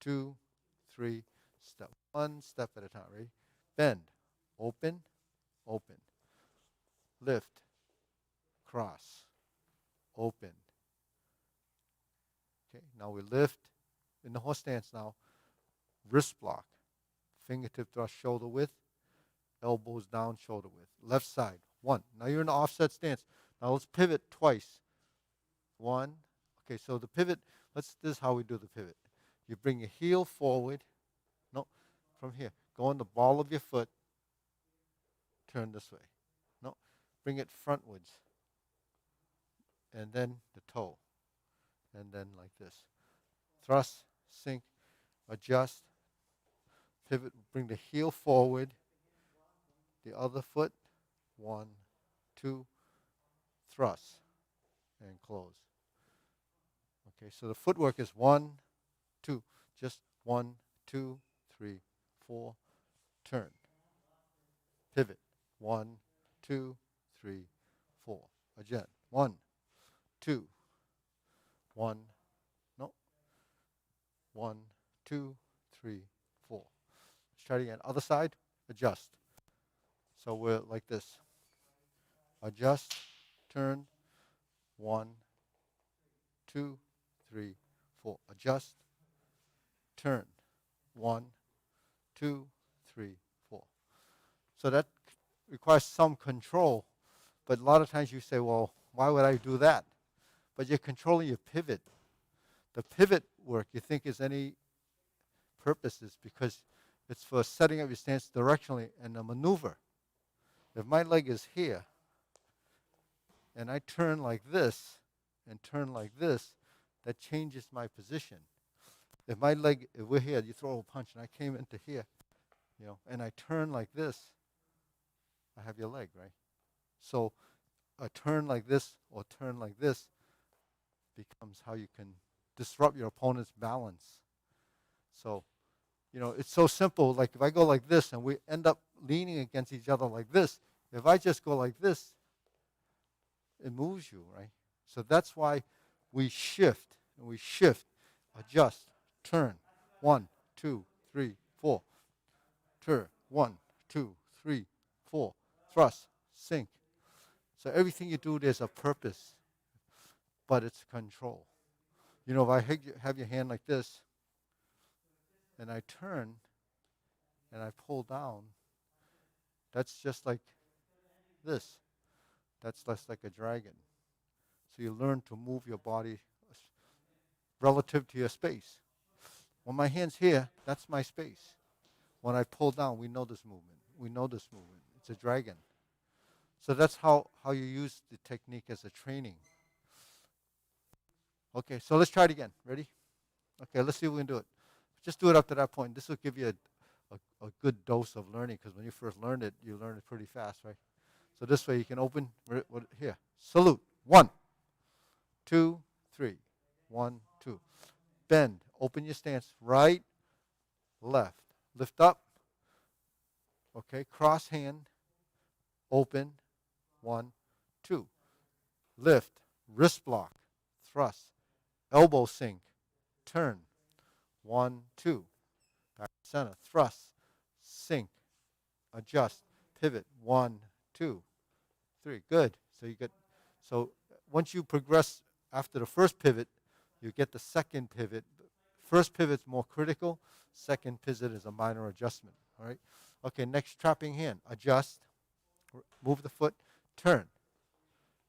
A: 2, 3, step. 1 step at a time. Ready? Bend. Open, open. Lift. Cross. Open. Okay, now we lift in the horse stance now. Wrist block. Fingertip thrust shoulder width. Elbows down, shoulder width. Left side. 1. Now you're in the offset stance. Now let's pivot twice. 1. Okay, so the pivot, this is how we do the pivot. You bring your heel forward. No, from here. Go on the ball of your foot. Turn this way. No, bring it frontwards. And then the toe. And then like this. Thrust, sink, adjust, pivot, bring the heel forward. The other foot. 1, 2, thrust, and close. Okay, so the footwork is 1, 2, just 1, 2, 3, 4, turn. Pivot. 1, 2, 3, 4. Again. 1, 2, 1, no. 1, 2, 3, 4. Let's try it again. Other side, adjust. So we're like this. Adjust, turn, 1, 2, 3, 4. Adjust, turn, 1, 2, 3, 4. So that requires some control, but a lot of times you say, well, why would I do that? But you're controlling your pivot. The pivot work you think is any purposes because it's for setting up your stance directionally and a maneuver. If my leg is here and I turn like this and turn like this, that changes my position. If my leg, if we're here, you throw a punch and I came into here, and I turn like this, I have your leg, right? So a turn like this or turn like this becomes how you can disrupt your opponent's balance. So, it's so simple. Like if I go like this and we end up leaning against each other like this, if I just go like this, it moves you, right? So that's why we shift, adjust, turn. 1, 2, 3, 4. Turn. 1, 2, 3, 4. Thrust, sink. So everything you do, there's a purpose, but it's control. If I have your hand like this, and I turn, and I pull down, that's just like this. That's less like a dragon. So you learn to move your body relative to your space. When my hand's here, that's my space. When I pull down, we know this movement. It's a dragon. So that's how you use the technique as a training. Okay, so let's try it again. Ready? Okay, let's see if we can do it. Just do it up to that point. This will give you a good dose of learning because when you first learn it, you learn it pretty fast, right? So this way you can open, here, salute. 1, 2, 3. 1, 2. Bend. Open your stance. Right, left. Lift up. Okay, cross hand. Open. 1, 2. Lift. Wrist block. Thrust. Elbow sink. Turn. 1, 2. Back to center. Thrust. Sink. Adjust. Pivot. 1, 2, 3. Good. So once you progress after the first pivot, you get the second pivot. First pivot's more critical. Second pivot is a minor adjustment. All right. Okay. Next, trapping hand. Adjust. Move the foot. Turn.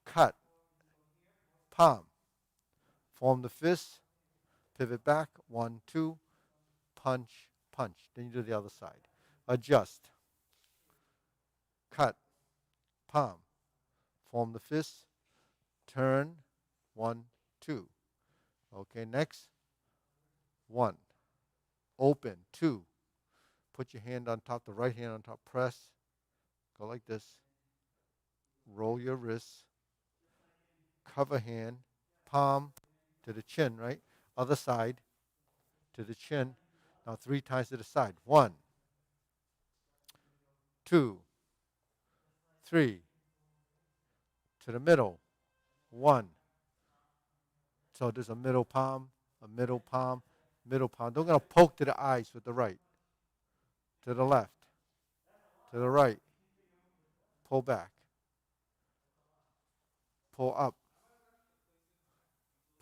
A: Cut. Palm. Form the fist. Pivot back. 1, 2. Punch. Punch. Then you do the other side. Adjust. Cut. Palm. Form the fist. Turn. 1, 2. Okay, next. 1. Open. 2. Put your hand on top, the right hand on top. Press. Go like this. roll your wrists, cover hand, palm to the chin, right? Other side to the chin. Now 3 times to the side. 1, 2, 3. To the middle. 1. So there's a middle palm, a middle palm, middle palm. Don't going to poke to the eyes with the right. To the left. To the right. Pull back. Pull up.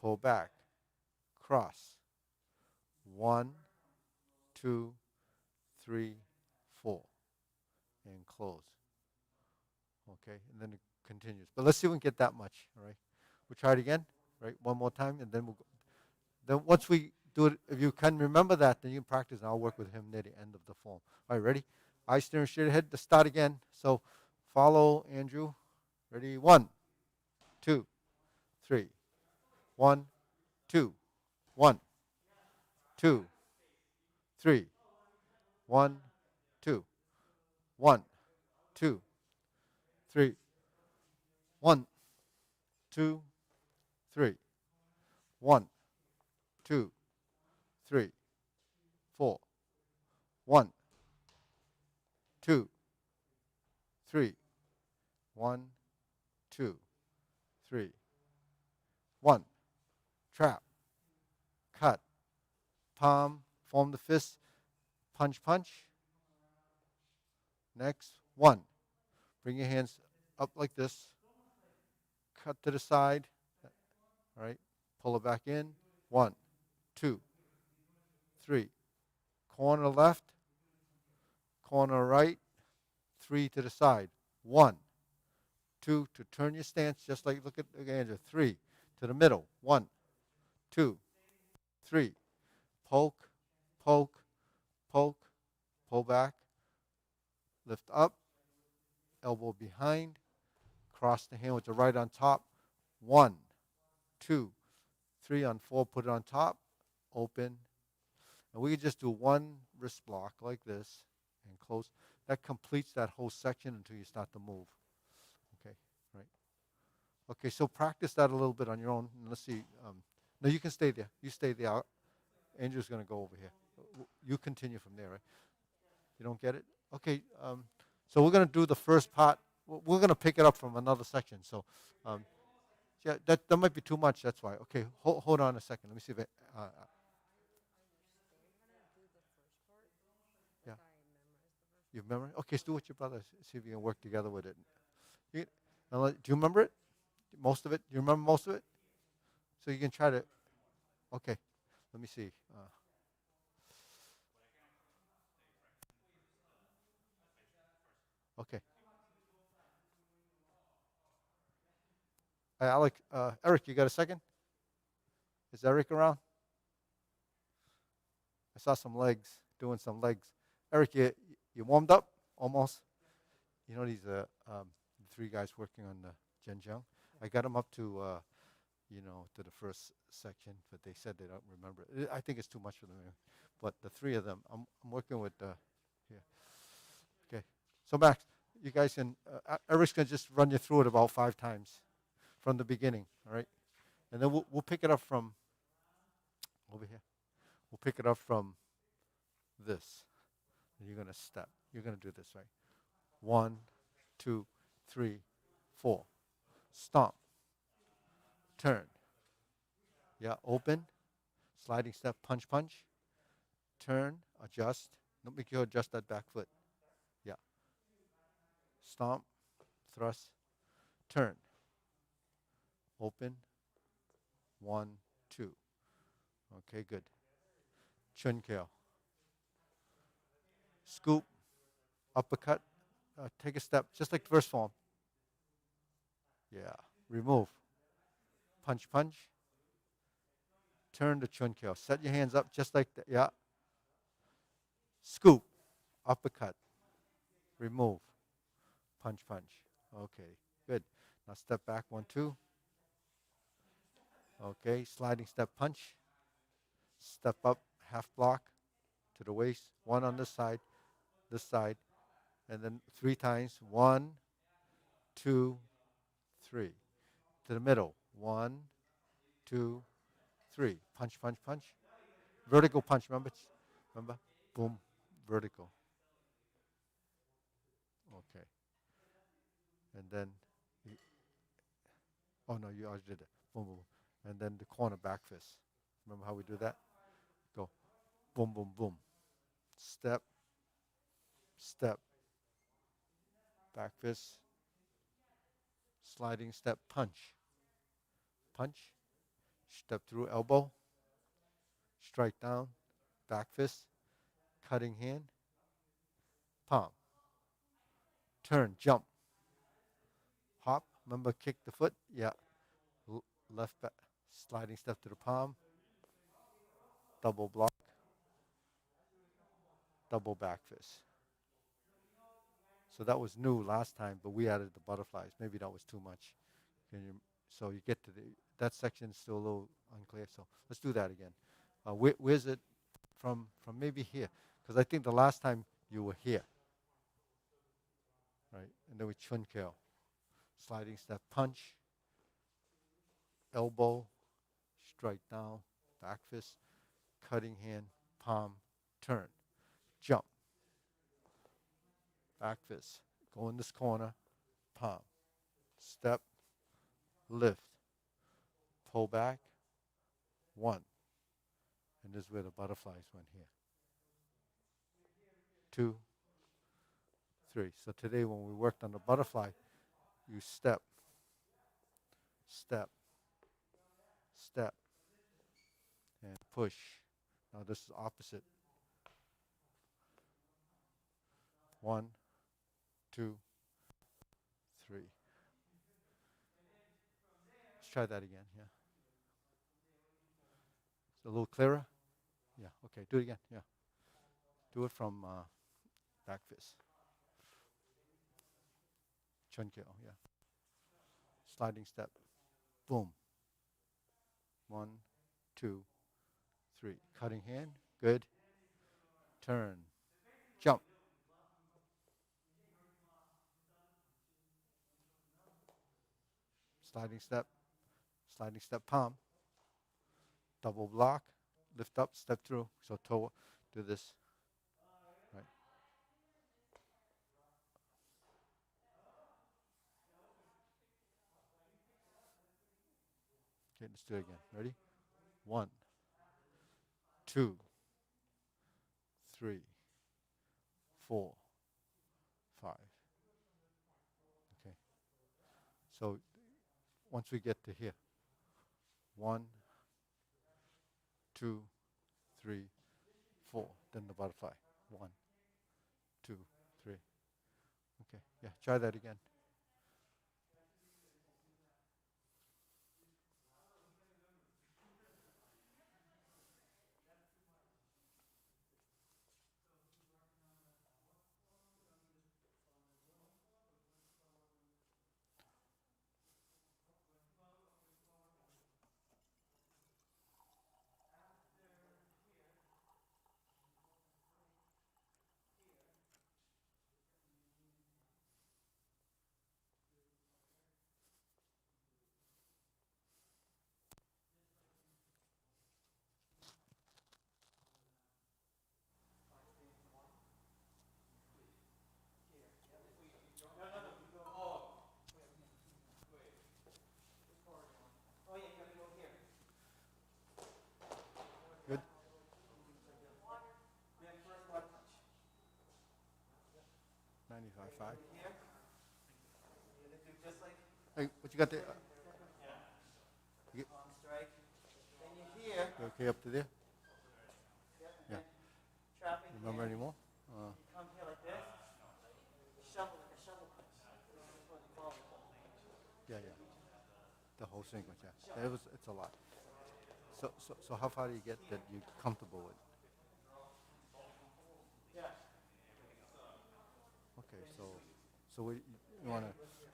A: Pull back. Cross. 1, 2, 3, 4. And close. Okay, and then it continues. But let's see if we can get that much, all right? We'll try it again, right? One more time, and then we'll go. Then once we do it, if you can remember that, then you can practice, and I'll work with him near the end of the form. All right, ready? Eyes staring straight ahead. Let's start again. So follow Andrew. Ready? 1, 2, 3. 1, 2. 1, 2, 3. 1, 2. 1, 2, 3. 1, 2, 3. 1, 2, 3, 4. 1, 2, 3. 1, 2, 3. 1. Trap. Cut. Palm. Form the fist. Punch, punch. Next. 1. Bring your hands up like this. Cut to the side. All right. Pull it back in. 1, 2, 3. Corner left. Corner right. 3 to the side. 1, 2 to turn your stance, just like look at Andrew. 3 to the middle. 1, 2, 3. Poke, poke, poke. Pull back. Lift up. Elbow behind. Cross the hand with the right on top. 1, 2, 3 on 4. Put it on top. Open. And we can just do one wrist block like this and close. That completes that whole section until you start to move. Okay, right. Okay, so practice that a little bit on your own. And let's see. No, you can stay there. You stay there. Andrew's going to go over here. You continue from there, right? You don't get it? Okay, so we're going to do the first part. We're going to pick it up from another section. So, yeah, that might be too much. That's why. Okay, hold on a second. Let me see if it. Yeah. You remember? Okay, so do with your brother. See if you can work together with it. Do you remember it? Most of it? Do you remember most of it? So you can try to. Okay, let me see. Okay. Eric, you got a second? Is Eric around? I saw some legs, doing some legs. Eric, you warmed up almost? You know these 3 guys working on the Zhenjiang? I got them up to, to the first section, but they said they don't remember it. I think it's too much for them. But the 3 of them, I'm working with here. Okay. So Max, you guys can, Eric's going to just run you through it about 5 times from the beginning, all right? And then we'll pick it up from over here. We'll pick it up from this. And you're going to step. You're going to do this, right? 1, 2, 3, 4. Stomp. Turn. Yeah, open. Sliding step, punch, punch. Turn, adjust. Don't make you adjust that back foot. Yeah. Stomp, thrust, turn. Open. 1, 2. Okay, good. Chun kyo. Scoop, uppercut. Take a step, just like first form. Yeah. Remove. Punch, punch. Turn to chun kyo. Set your hands up just like that. Yeah. Scoop. Uppercut. Remove. Punch, punch. Okay. Good. Now step back. 1, 2. Okay. Sliding step punch. Step up. Half block to the waist. 1 on this side. And then 3 times. 1, 2, 3. To the middle. 1, 2, 3. Punch, punch, punch. Vertical punch, remember? Remember? Boom, vertical. Okay. And then, oh no, you already did it. Boom, boom. And then the corner back fist. Remember how we do that? Go. Boom, boom, boom. Step, step. Back fist. Sliding step, punch. Punch. Step through elbow. Strike down. Back fist. Cutting hand. Palm. Turn, jump. Hop. Remember, kick the foot? Yeah. Left back. Sliding step to the palm. Double block. Double back fist. So that was new last time, but we added the butterflies. Maybe that was too much. So you get to that section is still a little unclear. So let's do that again. Where's it from maybe here? Because I think the last time you were here. Right? And then we chun kyo. Sliding step punch. Elbow. Strike down. Back fist. Cutting hand. Palm. Turn. Jump. Back fist. Go in this corner. Palm. Step. Lift. Pull back. 1. And this is where the butterflies went here. 2, 3. So today when we worked on the butterfly, you step, step, step, and push. Now this is opposite. 1, 2, 3. Let's try that again. Yeah. It's a little clearer. Yeah. Okay. Do it again. Yeah. Do it from back fist. Chun kyo. Yeah. Sliding step. Boom. 1, 2, 3. Cutting hand. Good. Turn. Jump. Sliding step palm, double block, lift up, step through, so toe, do this, right? Okay, let's do it again, ready? 1, 2, 3, 4, 5, okay. So once we get to here, 1, 2, 3, 4, then the butterfly, 1, 2, 3, okay, yeah, try that again. Good? 95.5. Hey, what you got there? You
B: Strike. Then you hear.
A: you okay up to there? Yeah.
B: Trapping.
A: Remember anymore?
B: You come here like this. Shovel like a shovel punch. This is what they call it.
A: Yeah, yeah. The whole sequence, yeah. It's a lot. So how far do you get that you're comfortable with?
B: Yeah.
A: Okay, so you want to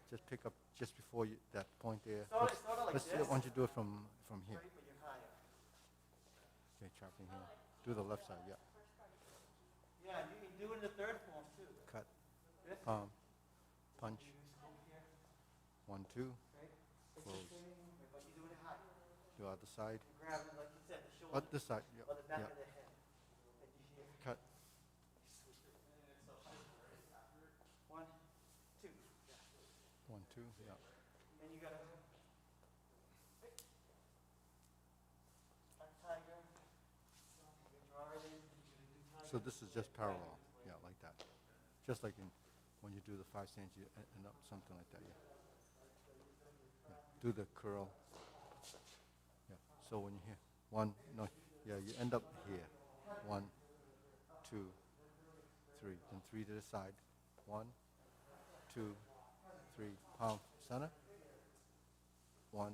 A: just pick up just before that point there.
B: Sort of like
A: Let's
B: this.
A: why don't you do it from here?
B: Right, but you're higher.
A: Okay, trapping here. Do the left side, yeah.
B: Yeah, you can do it in the third form too.
A: Cut,
B: This.
A: palm, punch. 1, 2.
B: It's
A: Close.
B: the same, but you're doing it high.
A: Do other side.
B: You're grabbing, like you said, the shoulder
A: This side. Yep.
B: or the back
A: Yep.
B: of the head. And you hear
A: Cut.
B: one, two.
A: 1, 2. Yeah.
B: Then you gotta tiger. You draw it in. You do tiger.
A: So this is just parallel. Yeah, like that. Just like when you do the 5 stands, you end up something like that. Yeah. Do the curl. Yeah. So when you hear 1, no, yeah, you end up here. 1, 2, 3. Then 3 to the side. 1, 2, 3. Palm center. 1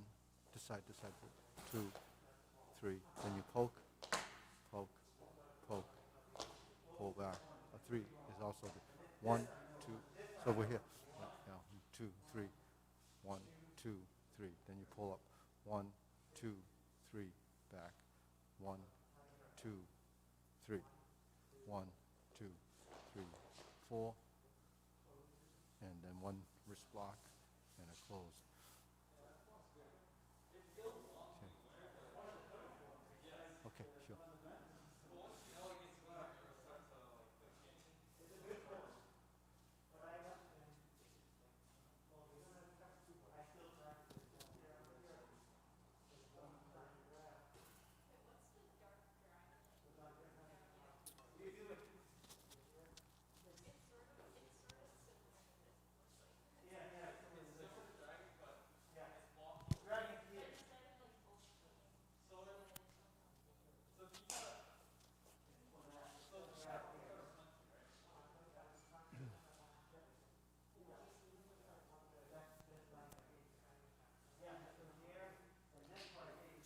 A: to side, 2, 3. Then you poke, poke, poke, pull back. A 3 is also the 1, 2. So we're here. Now 2, 3. 1, 2, 3. Then you pull up. 1, 2, 3. Back. 1, 2, 3. 1, 2, 3, 4. And then 1 wrist block and a close. Okay, sure.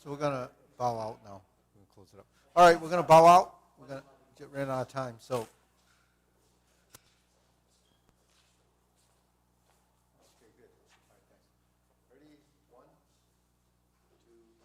A: So we're going to bow out now. We're going to close it up. All right, we're going to bow out. We're going to ran out of time. So